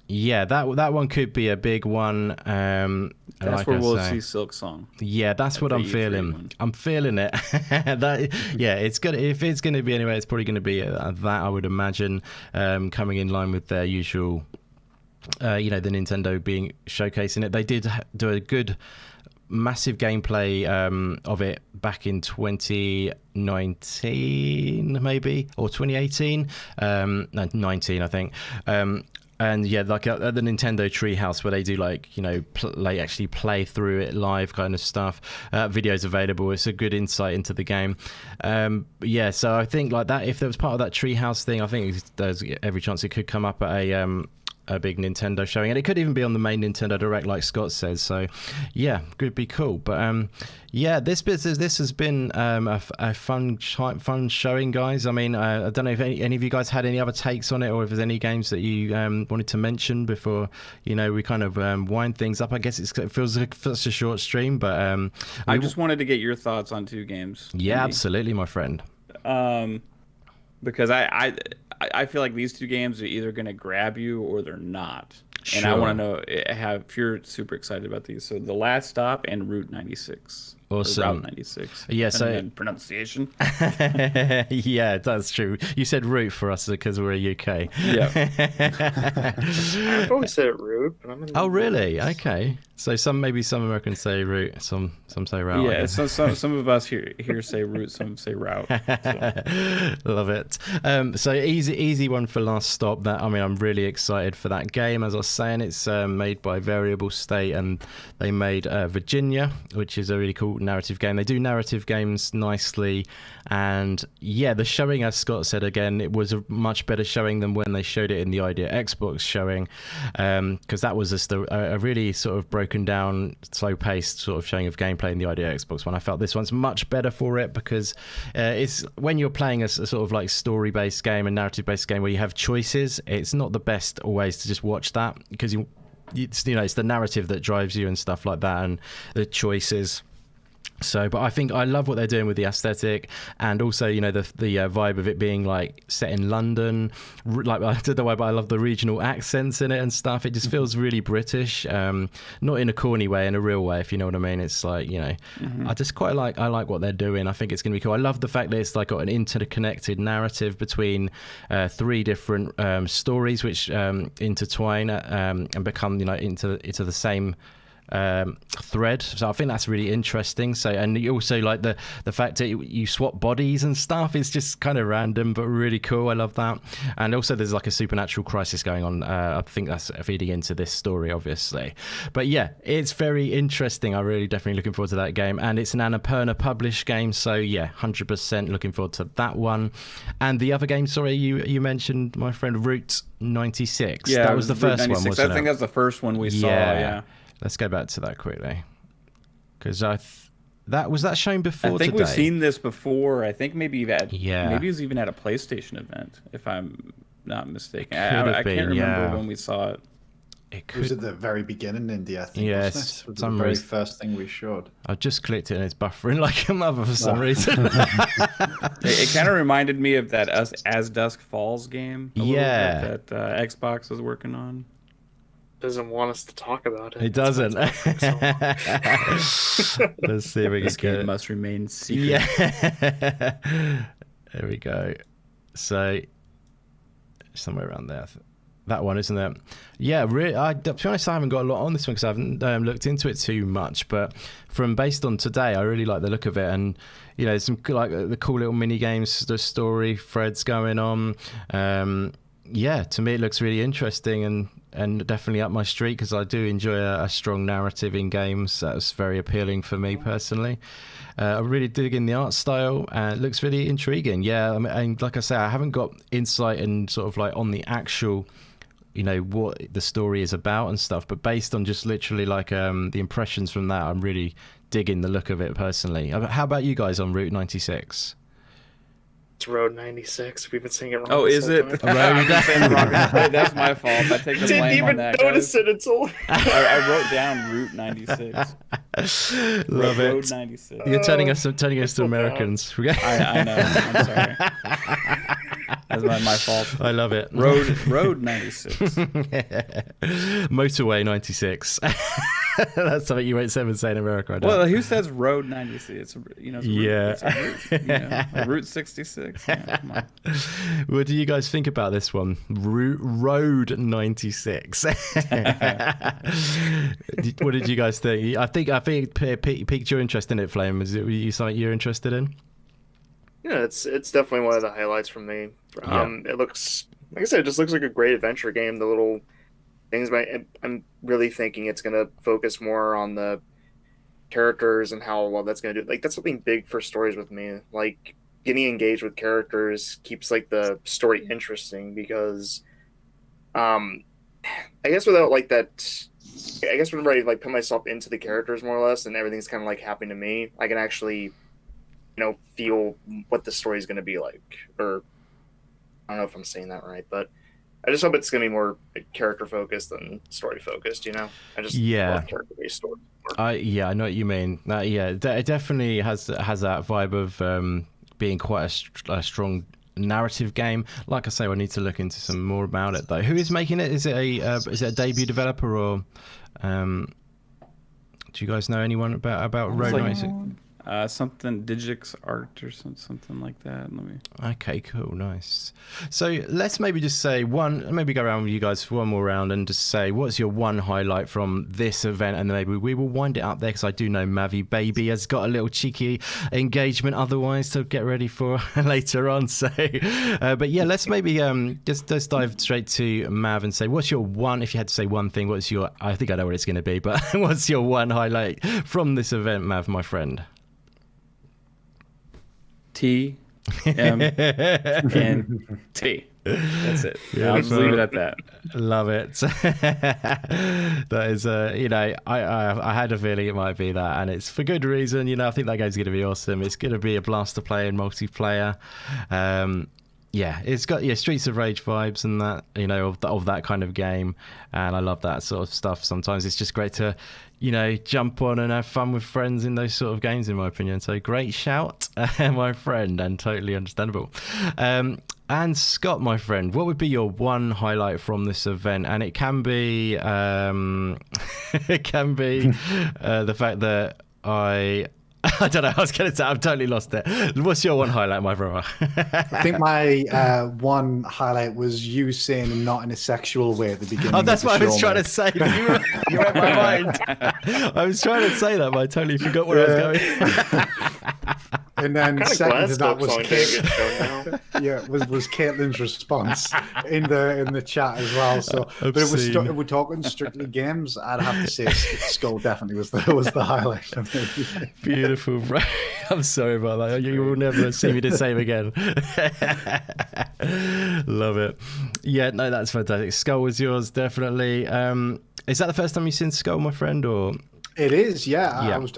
Speaker 1: yeah, that one could be a big one.
Speaker 2: That's
Speaker 1: like
Speaker 2: where we'll see Silksong.
Speaker 1: Yeah, that's what I'm feeling. I'm feeling it. Yeah, it's good. If it's going to be anyway, it's probably going to be that, I would imagine, coming in line with their usual, the Nintendo being showcasing it. They did do a good, massive gameplay of it back in 2019, maybe, or 2018. No, 19, I think. And yeah, like at the Nintendo Treehouse, where they do actually play through it live kind of stuff. Videos available. It's a good insight into the game. Yeah, so I think like that. If there was part of that Treehouse thing, I think there's every chance it could come up at a big Nintendo showing, and it could even be on the main Nintendo Direct, like Scott says. So, yeah, could be cool. But yeah, this has been a fun showing, guys. I mean, I don't know if any of you guys had any other takes on it, or if there's any games that you wanted to mention before we kind of wind things up. I guess it feels like such a short stream, but
Speaker 2: I just wanted to get your thoughts on 2 games.
Speaker 1: Yeah,
Speaker 2: Andy.
Speaker 1: Absolutely, my friend.
Speaker 2: Because I feel like these 2 games are either going to grab you or they're not.
Speaker 1: Sure.
Speaker 2: And I want to know if you're super excited about these. So The Last Stop and Route 96.
Speaker 1: Awesome.
Speaker 2: Route 96.
Speaker 1: Yeah, so
Speaker 2: pronunciation.
Speaker 1: yeah, that's true. You said route for us because we're a UK.
Speaker 2: Yeah.
Speaker 4: I've always said route, but I'm in
Speaker 1: Oh, really? Okay. So maybe some Americans say route, some say route.
Speaker 2: Yeah, some of us here say route, some say route. So.
Speaker 1: Love it. So easy one for Last Stop. I'm really excited for that game. As I was saying, it's made by Variable State, and they made Virginia, which is a really cool narrative game. They do narrative games nicely, and yeah, the showing, as Scott said again, it was a much better showing than when they showed it in the Idea Xbox showing, because that was just a really sort of broken down, slow paced sort of showing of gameplay in the Idea Xbox one. I felt this one's much better for it, because it's when you're playing a sort of like story based game and narrative based game where you have choices, it's not the best always to just watch that, because it's the narrative that drives you and stuff like that, and the choices. So, but I think I love what they're doing with the aesthetic, and also, the vibe of it being like set in London. Like, I don't know why, but I love the regional accents in it and stuff. It just feels really British, not in a corny way, in a real way, if you know what I mean. It's like, I just quite like what they're doing. I think it's going to be cool. I love the fact that it's like got an interconnected narrative between 3 different stories which intertwine and become into the same thread. So I think that's really interesting. So, and you also like the fact that you swap bodies and stuff is just kind of random but really cool. I love that. And also there's like a supernatural crisis going on. I think that's feeding into this story, obviously. But yeah, it's very interesting. I'm really definitely looking forward to that game, and it's an Annapurna published game, so yeah, 100% looking forward to that one. And the other game, sorry, you mentioned, my friend, Route 96.
Speaker 2: Yeah,
Speaker 1: that was the first one, wasn't it?
Speaker 2: I think that's the first one we saw. Yeah.
Speaker 1: Let's go back to that quickly, because that was shown before.
Speaker 2: I think
Speaker 1: today.
Speaker 2: We've seen this before. I think maybe maybe it was even at a PlayStation event, if I'm not mistaken. I can't remember when we saw it.
Speaker 3: It was at the very beginning, India, I think.
Speaker 1: Yes,
Speaker 3: it was the very first thing we showed.
Speaker 1: I just clicked it and it's buffering like a mother for some reason.
Speaker 2: It kind of reminded me of that As Dusk Falls game. That Xbox was working on.
Speaker 4: Doesn't want us to talk about it.
Speaker 1: It doesn't. Let's see if we
Speaker 2: This
Speaker 1: can
Speaker 2: game must remain secret.
Speaker 1: Yeah. There we go. So somewhere around there. That one, isn't it? Yeah, really. To be honest, I haven't got a lot on this one because I haven't looked into it too much. But based on today, I really like the look of it, and some like the cool little mini games, the story threads going on. Yeah, to me it looks really interesting and definitely up my street, because I do enjoy a strong narrative in games. That's very appealing for me personally. I really dig in the art style, and it looks really intriguing. Yeah, and like I say, I haven't got insight and sort of like on the actual, what the story is about and stuff, but based on just literally like the impressions from that, I'm really digging the look of it personally. How about you guys on Route 96?
Speaker 4: It's Road 96. We've been saying it wrong.
Speaker 2: Oh, is it?
Speaker 4: I've been saying it wrong.
Speaker 2: That's my fault. I take the blame on that.
Speaker 4: Didn't even notice it until
Speaker 2: I wrote down Route 96.
Speaker 1: Love it.
Speaker 2: Road 96.
Speaker 1: You're turning us to Americans.
Speaker 2: I know. I'm sorry. That's my fault.
Speaker 1: I love it.
Speaker 2: Road 96.
Speaker 1: Motorway 96. That's something you won't ever say in America.
Speaker 2: Well, who says Road 96? It's a route, Route 66. Yeah, come on.
Speaker 1: What do you guys think about this one? Road 96. What did you guys think? I think it piqued your interest in it, Flame. Is it something you're interested in?
Speaker 4: Yeah, it's definitely one of the highlights for me. It looks, like I said, it just looks like a great adventure game. The little things, I'm really thinking it's going to focus more on the characters and how well that's going to do. Like, that's something big for stories with me. Like, getting engaged with characters keeps like the story interesting, because I guess without like that, I guess whenever I like put myself into the characters more or less, and everything's kind of like happening to me, I can actually, feel what the story is going to be like. Or I don't know if I'm saying that right, but I just hope it's going to be more character focused than story focused. I just love character based stories.
Speaker 1: I know what you mean. It definitely has that vibe of being quite a strong narrative game. Like I say, I need to look into some more about it though. Who is making it? Is it a debut developer, or do you guys know anyone about Road Knight?
Speaker 2: Something Digix Art or something like that.
Speaker 1: Okay, cool, nice. So let's maybe just say maybe go around with you guys for one more round and just say what's your one highlight from this event, and then maybe we will wind it up there because I do know Mavi Baby has got a little cheeky engagement otherwise to get ready for later on. So, but yeah, let's maybe just dive straight to Mav and say what's your one. If you had to say one thing, I think I know what it's going to be, but what's your one highlight from this event, Mav, my friend?
Speaker 2: TMNT. That's it. Yeah, I'll just leave it at that.
Speaker 1: Love it. That is, I had a feeling it might be that, and it's for good reason. I think that game's going to be awesome. It's going to be a blast to play in multiplayer. It's got Streets of Rage vibes and that, of that kind of game, and I love that sort of stuff. Sometimes it's just great to jump on and have fun with friends in those sort of games, in my opinion. So great shout, my friend, and totally understandable. And Scott, my friend, what would be your one highlight from this event? And it can be the fact that I don't know. I was going to say, I've totally lost it. What's your one highlight, my brother?
Speaker 3: I think my one highlight was you saying not in a sexual way at the beginning.
Speaker 1: Oh, that's what I was trying to say. You read my mind. I was trying to say that, but I totally forgot where I was going.
Speaker 3: And then second to that was was Caitlin's response in the chat as well. So, but it was we're talking strictly games. I'd have to say Skull definitely was the highlight for me.
Speaker 1: Beautiful, bro. I'm sorry about that. You will never see me the same again. Love it. Yeah, no, that's fantastic. Skull was yours, definitely. Is that the first time you've seen Skull, my friend, or?
Speaker 3: It is, yeah. I was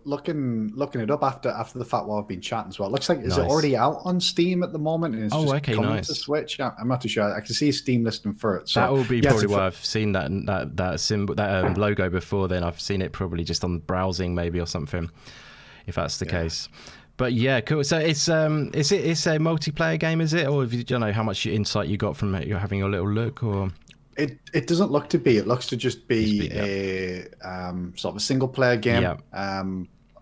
Speaker 3: looking it up after the fact while I've been chatting as well. It looks like is it already out on Steam at the moment? And it's just coming to Switch. I'm not too sure. I can see a Steam listing for it. So
Speaker 1: that will be probably why I've seen that symbol, that logo before. Then I've seen it probably just on browsing maybe or something, if that's the case. But yeah, cool. So it's a multiplayer game, is it, or do you know how much insight you got from having your little look, or?
Speaker 3: It doesn't look to be. It looks to just be a sort of a single player game. Yeah.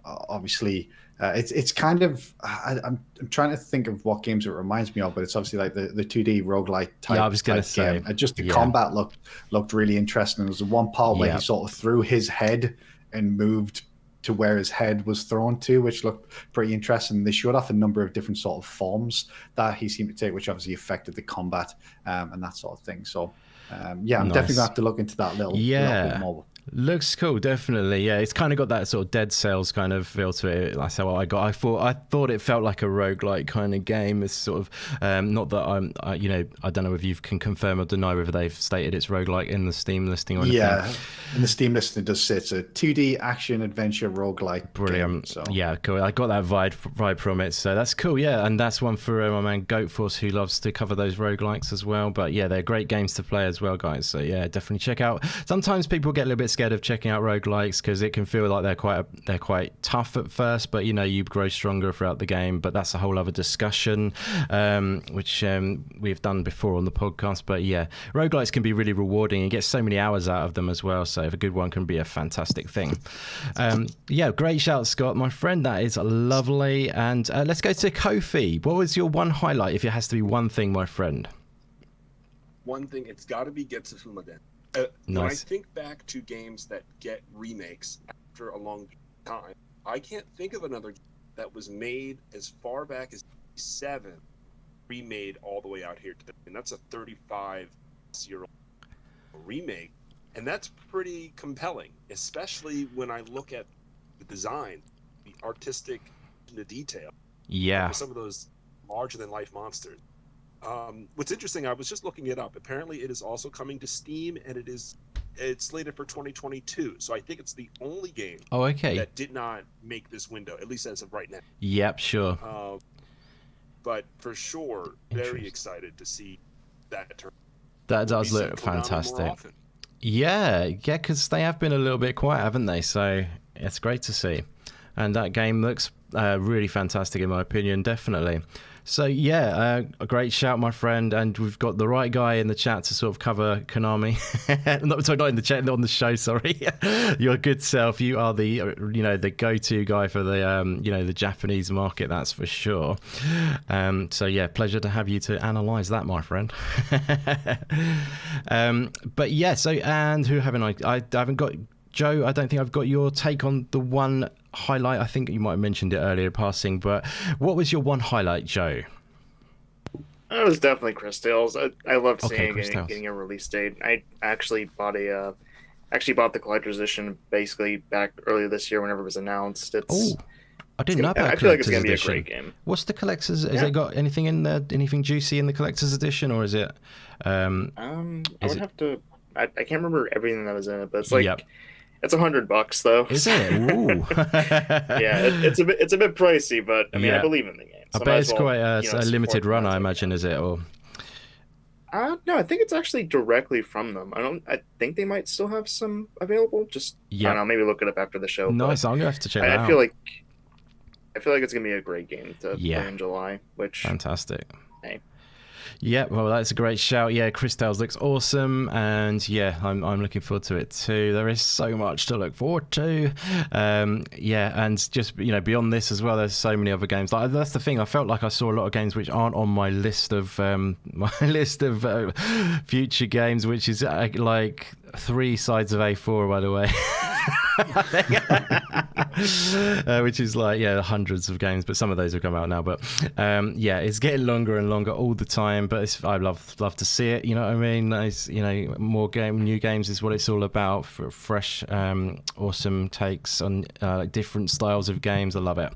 Speaker 3: Obviously, it's kind of. I'm trying to think of what games it reminds me of, but it's obviously like the 2D roguelike type.
Speaker 1: Yeah, I was going to say.
Speaker 3: Game. Just the combat looked really interesting. There was one part where he sort of threw his head and moved to where his head was thrown to, which looked pretty interesting. They showed off a number of different sort of forms that he seemed to take, which obviously affected the combat and that sort of thing. So. I'm definitely going to have to look into that little bit more.
Speaker 1: Looks cool, definitely. Yeah, it's kind of got that sort of Dead Cells kind of feel to it. That's how I got. I thought it felt like a roguelike kind of game. It's sort of not that I don't know if you can confirm or deny whether they've stated it's roguelike in the Steam listing or anything.
Speaker 3: Yeah, in the Steam listing it does say it's a 2D action adventure roguelike.
Speaker 1: Brilliant.
Speaker 3: Game, so.
Speaker 1: Yeah, cool. I got that vibe from it, so that's cool. Yeah, and that's one for my man Goat Force, who loves to cover those roguelikes as well. But yeah, they're great games to play as well, guys. So yeah, definitely check out. Sometimes people get a little bit scared of checking out roguelikes because it can feel like they're quite tough at first, but you grow stronger throughout the game. But that's a whole other discussion, which we've done before on the podcast. But yeah, roguelikes can be really rewarding and get so many hours out of them as well. So if a good one can be a fantastic thing. Yeah, great shout, Scott, my friend. That is lovely. And let's go to Kofi. What was your one highlight, if it has to be one thing, my friend?
Speaker 5: One thing, it's got to be Getsu Fumaden.
Speaker 1: Nice.
Speaker 5: When I think back to games that get remakes after a long time, I can't think of another game that was made as far back as 7, remade all the way out here today. And that's a 35-year-old remake. And that's pretty compelling, especially when I look at the design, the artistic, the detail.
Speaker 1: Yeah.
Speaker 5: For some of those larger-than-life monsters. What's interesting, I was just looking it up. Apparently, it is also coming to Steam, and it's slated for 2022. So I think it's the only game that did not make this window, at least as of right now.
Speaker 1: Yep, sure.
Speaker 5: But for sure, very excited to see that turn.
Speaker 1: That does look fantastic. Yeah, because they have been a little bit quiet, haven't they? So it's great to see. And that game looks really fantastic in my opinion, definitely. So yeah, a great shout, my friend, and we've got the right guy in the chat to sort of cover Konami. not in the chat, not on the show. Sorry, your good self. You are the the go-to guy for the the Japanese market. That's for sure. So yeah, pleasure to have you to analyse that, my friend. But yeah, so and who haven't I haven't got. Joe, I don't think I've got your take on the one highlight. I think you might have mentioned it earlier passing, but what was your one highlight, Joe?
Speaker 4: It was definitely Chris Tales. I loved seeing it getting a release date. I actually bought the collector's edition basically back earlier this year whenever it was announced.
Speaker 1: I didn't know about
Speaker 4: I feel like it's going to be a great game.
Speaker 1: What's the collector's? Has it got anything in there? Anything juicy in the collector's edition, or is it?
Speaker 4: I would have to. I can't remember everything that was in it, but it's like. It's $100 though.
Speaker 1: Is it? Ooh.
Speaker 4: Yeah, it's a bit pricey, but I mean, I believe in the game.
Speaker 1: So I bet it's quite a limited run, I imagine, is it? Or
Speaker 4: no, I think it's actually directly from them. I think they might still have some available. Just I don't know, maybe look it up after the show.
Speaker 1: Nice, I'm gonna have to check that out.
Speaker 4: I feel like it's gonna be a great game to play in July. Which
Speaker 1: fantastic.
Speaker 4: Hey.
Speaker 1: Yeah, well, that's a great shout. Yeah, Chris Tales looks awesome, and yeah, I'm looking forward to it too. There is so much to look forward to. Yeah, and just beyond this as well, there's so many other games. Like that's the thing. I felt like I saw a lot of games which aren't on my list of future games, which is like 3 sides of A4, by the way. Which is like hundreds of games, but some of those have come out now. But yeah, it's getting longer and longer all the time. But I love to see it. You know what I mean? It's, more new games is what it's all about. For fresh, awesome takes on different styles of games. I love it.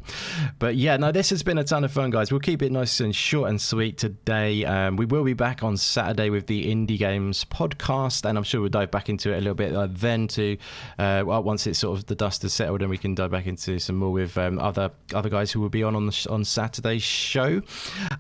Speaker 1: But yeah, no, this has been a ton of fun, guys. We'll keep it nice and short and sweet today. We will be back on Saturday with the Indie Games podcast, and I'm sure we'll dive back into it a little bit then too. Once it's sort of the dust has settled, and we can dive back into some more with other guys who will be on Saturday's show.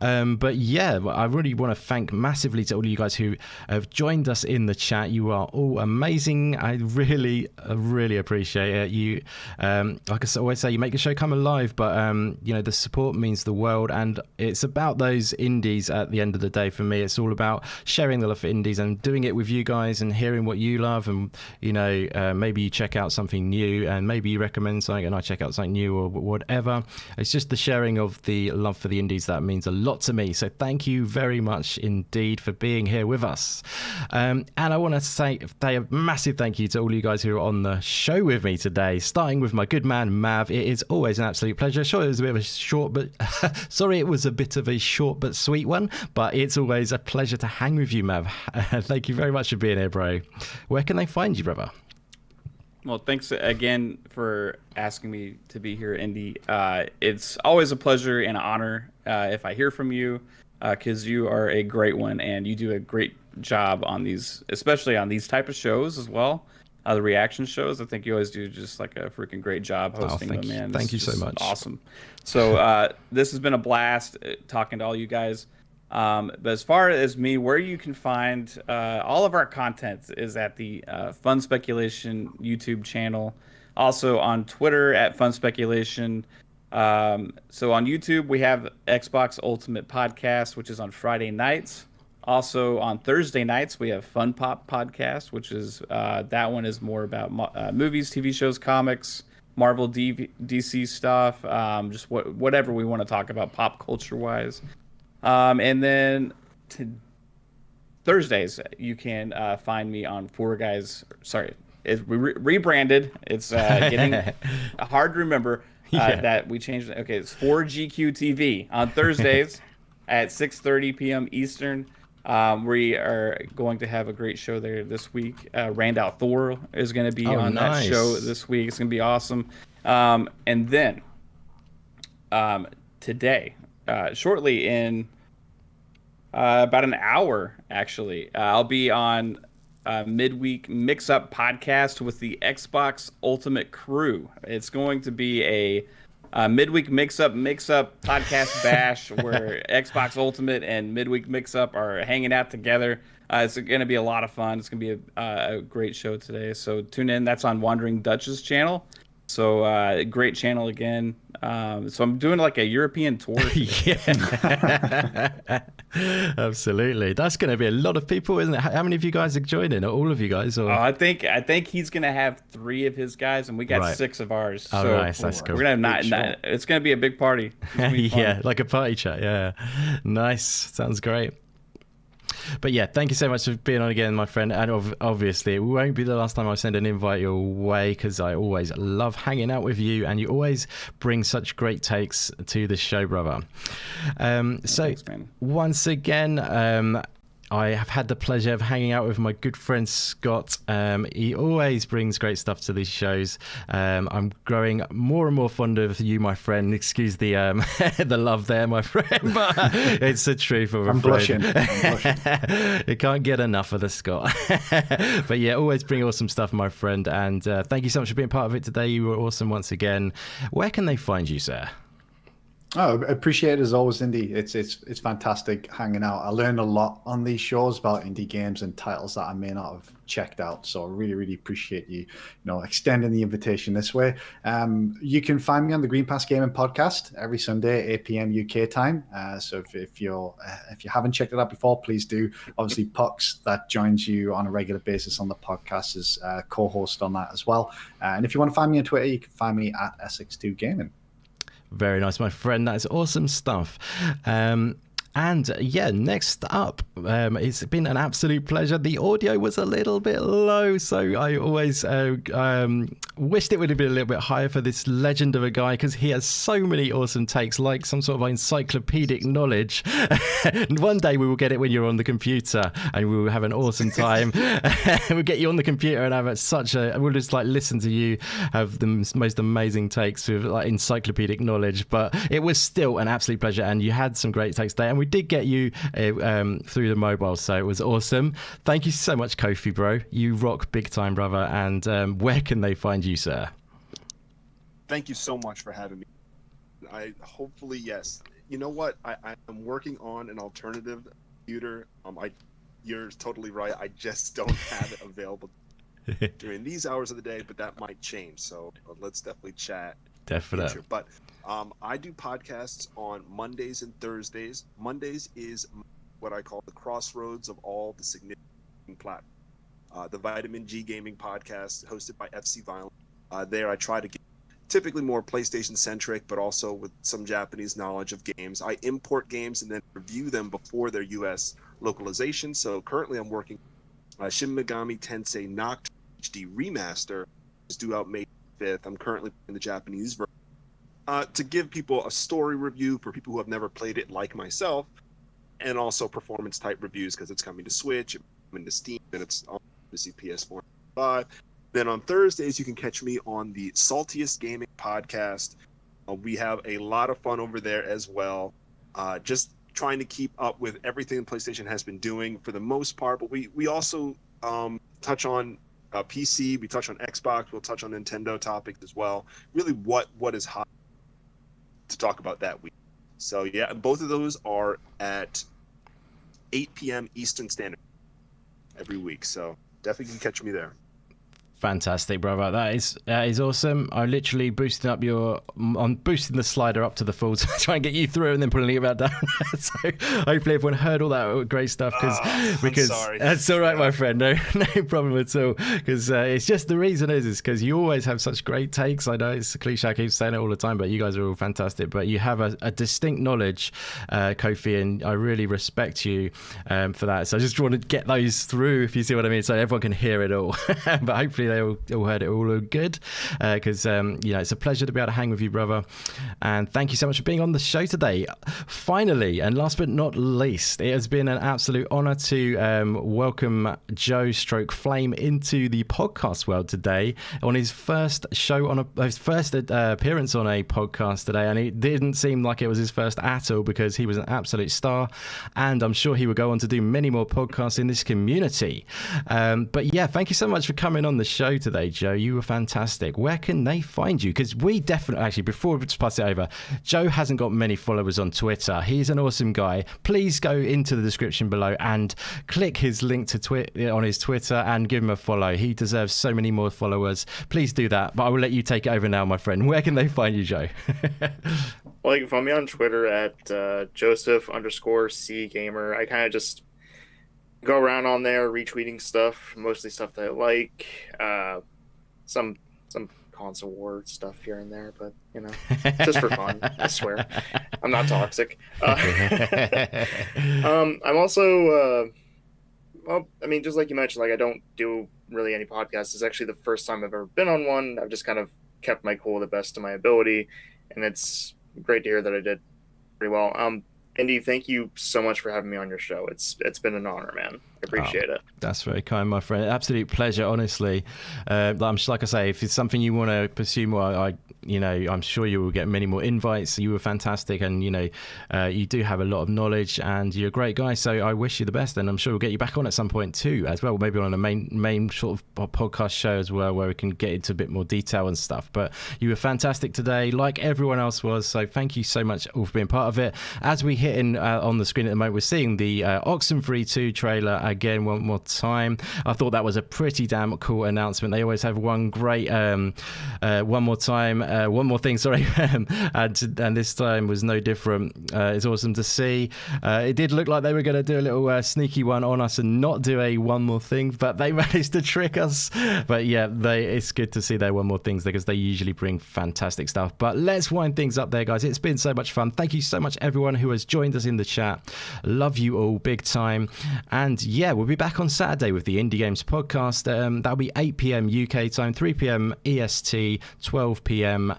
Speaker 1: But yeah, I really want to thank massively to all of you guys who have joined us in the chat. You are all amazing. I really appreciate it. You, like I always say, you make the show come alive. But the support means the world, and it's about those indies. At the end of the day, for me, it's all about sharing the love for indies and doing it with you guys and hearing what you love, and maybe you check out something new, and maybe you recommend something and I check out something new or whatever. It's just the sharing of the love for the indies that means a lot to me. So thank you very much indeed for being here with us. And I want to say a massive thank you to all you guys who are on the show with me today, starting with my good man Mav. It is always an absolute pleasure. Sure, it was a bit of a short, but sorry, it was a bit of a short but sweet one, but it's always a pleasure to hang with you, Mav. Thank you very much for being here, bro. Where can they find you, brother?
Speaker 2: Well, thanks again for asking me to be here, Indy. It's always a pleasure and an honor if I hear from you, because you are a great one and you do a great job on these, especially on these type of shows as well. The reaction shows, I think you always do just like a freaking great job hosting them, man.
Speaker 1: Thank you so much.
Speaker 2: Awesome. So this has been a blast talking to all you guys. But as far as me, where you can find all of our content is at the Fun Speculation YouTube channel. Also on Twitter at Fun Speculation. So on YouTube, we have Xbox Ultimate Podcast, which is on Friday nights. Also on Thursday nights, we have Fun Pop Podcast, which is that one is more about movies, TV shows, comics, Marvel, DC stuff, just whatever we want to talk about pop culture wise. And then Thursdays, you can find me on it's rebranded. It's getting hard to remember that we changed it. Okay, it's 4GQ TV on Thursdays at 6:30 p.m. Eastern. We are going to have a great show there this week. Randall Thor is going to be on that show this week. It's going to be awesome. And then today, shortly in About an hour, actually. I'll be on midweek mix-up podcast with the Xbox Ultimate crew. It's going to be a midweek mix-up podcast bash where Xbox Ultimate and midweek mix-up are hanging out together. It's going to be a lot of fun. It's going to be a great show today. So tune in. That's on Wandering Dutch's channel. So great channel again. So I'm doing like a European tour.
Speaker 1: Yeah. Absolutely. That's going to be a lot of people, isn't it? How many of you guys are joining? Or all of you guys? Or?
Speaker 2: I think he's going to have 3 of his guys, and we got 6 of ours.
Speaker 1: Oh,
Speaker 2: so
Speaker 1: nice. That's cool.
Speaker 2: We're going to have nine. It's going to be a big party.
Speaker 1: Yeah, like a party chat. Yeah. Nice. Sounds great. But yeah, thank you so much for being on again, my friend. And obviously, it won't be the last time I send an invite your way, because I always love hanging out with you, and you always bring such great takes to the show, brother. Thanks, man. Once again, I have had the pleasure of hanging out with my good friend Scott. He always brings great stuff to these shows. I'm growing more and more fond of you, my friend. Excuse the the love there, my friend, but it's the truth. I'm blushing. You can't get enough of the Scott. But yeah, always bring awesome stuff, my friend. And thank you so much for being part of it today. You were awesome once again. Where can they find you, sir?
Speaker 3: Oh, I appreciate it as always, Indy. It's fantastic hanging out. I learn a lot on these shows about indie games and titles that I may not have checked out. So I really, really appreciate you, extending the invitation this way. You can find me on the Green Pass Gaming Podcast every Sunday, 8 p.m. UK time. So if you haven't checked it out before, please do. Obviously, Pucks, that joins you on a regular basis on the podcast, is co-host on that as well. And if you want to find me on Twitter, you can find me at SX2 Gaming.
Speaker 1: Very nice, my friend. That's awesome stuff. And yeah, next up, it's been an absolute pleasure. The audio was a little bit low, so I always wished it would have been a little bit higher for this legend of a guy, because he has so many awesome takes, like some sort of encyclopedic knowledge. One day we will get it when you're on the computer, and we will have an awesome time. We'll get you on the computer and have we'll just like listen to you have the most amazing takes with like encyclopedic knowledge. But it was still an absolute pleasure, and you had some great takes there, and we did get you through the mobile, so it was awesome. Thank you so much, Kofi, bro. You rock big time, brother. And where can they find you, sir?
Speaker 5: Thank you so much for having me. Hopefully, yes. You know what? I'm working on an alternative computer. You're totally right. I just don't have it available during these hours of the day, but that might change. So let's definitely chat.
Speaker 1: Definitely.
Speaker 5: But I do podcasts on Mondays and Thursdays. Mondays is what I call the crossroads of all the significant platforms. The Vitamin G Gaming Podcast, hosted by FC Violent. There I try to get typically more PlayStation centric, but also with some Japanese knowledge of games. I import games and then review them before their US localization. So currently I'm working Shin Megami Tensei Nocturne HD Remaster, is due out May 5th. I'm currently in the Japanese version. To give people a story review for people who have never played it like myself, and also performance type reviews because it's coming to Switch, it's coming to Steam, and it's on the PS4 5. Then on Thursdays, you can catch me on the Saltiest Gaming Podcast. We have a lot of fun over there as well. Just trying to keep up with everything PlayStation has been doing for the most part, but we also touch on PC, we touch on Xbox, we'll touch on Nintendo topics as well. Really what is hot to talk about that week. So yeah, both of those are at 8 p.m. Eastern Standard every week. So definitely can catch me there.
Speaker 1: Fantastic, brother. That is awesome. I'm literally boosting the slider up to the full to try and get you through, and then pulling it back down. So hopefully everyone heard all that great stuff. Because
Speaker 5: sorry.
Speaker 1: That's all right, my friend. No problem at all. Because it's just the reason is because you always have such great takes. I know it's a cliche, I keep saying it all the time, but you guys are all fantastic. But you have a distinct knowledge, Kofi, and I really respect you for that. So I just want to get those through, if you see what I mean, so everyone can hear it all. But hopefully hopefully they all heard it all good, because it's a pleasure to be able to hang with you, brother. And thank you so much for being on the show today. Finally, and last but not least, it has been an absolute honor to welcome Joe Stroke Flame into the podcast world today on his first show his first appearance on a podcast today, and it didn't seem like it was his first at all, because he was an absolute star, and I'm sure he will go on to do many more podcasts in this community. But yeah, thank you so much for coming on the show today, Joe. You were fantastic. Where can they find you? Because we definitely, actually, before we pass it over, Joe hasn't got many followers on Twitter. He's an awesome guy. Please go into the description below and click his link to on his Twitter and give him a follow. He deserves so many more followers. Please do that. But I will let you take it over now, my friend. Where can they find you, Joe?
Speaker 4: Well, you can find me on Twitter at Joseph_C Gamer. I kind of just go around on there retweeting stuff, mostly stuff that I like. Some console war stuff here and there, but just for fun. I swear, I'm not toxic. I'm also, just like you mentioned, like I don't do really any podcasts. It's actually the first time I've ever been on one. I've just kind of kept my cool the best of my ability, and it's great to hear that I did pretty well. Indy, thank you so much for having me on your show. It's been an honor, man. I appreciate it.
Speaker 1: That's very kind, my friend. Absolute pleasure, honestly. Like I say, if it's something you want to pursue more, I'm sure you will get many more invites. You were fantastic, and you do have a lot of knowledge, and you're a great guy. So I wish you the best, and I'm sure we'll get you back on at some point too, as well. Maybe on a main sort of podcast show as well, where we can get into a bit more detail and stuff. But you were fantastic today, like everyone else was. So thank you so much all for being part of it. As we hit in on the screen at the moment, we're seeing the Oxenfree 2 trailer again one more time. I thought that was a pretty damn cool announcement. They always have one great one more thing, sorry. and this time was no different. It's awesome to see. It did look like they were going to do a little sneaky one on us and not do a one more thing, but they managed to trick us. But yeah, it's good to see their one more things, because they usually bring fantastic stuff. But let's wind things up there, guys. It's been so much fun. Thank you so much, everyone who has joined us in the chat. Love you all big time. And yeah, we'll be back on Saturday with the Indie Games podcast. That'll be 8 p.m. UK time, 3 p.m. EST, 12 p.m.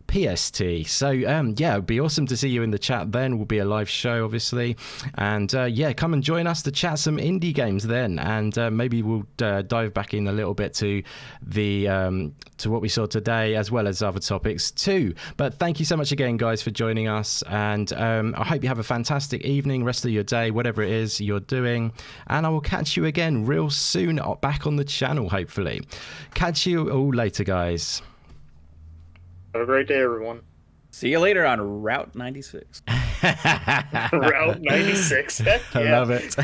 Speaker 1: PST. So it'd be awesome to see you in the chat then. Will be a live show, obviously, and come and join us to chat some indie games then, and maybe we'll dive back in a little bit to the to what we saw today, as well as other topics too. But thank you so much again, guys, for joining us, and I hope you have a fantastic evening, rest of your day, whatever it is you're doing, and I will catch you again real soon back on the channel, hopefully. Catch you all later, guys.
Speaker 4: Have a great day, everyone.
Speaker 2: See you later on Route 96.
Speaker 4: Route 96. Heck yeah.
Speaker 1: I love it.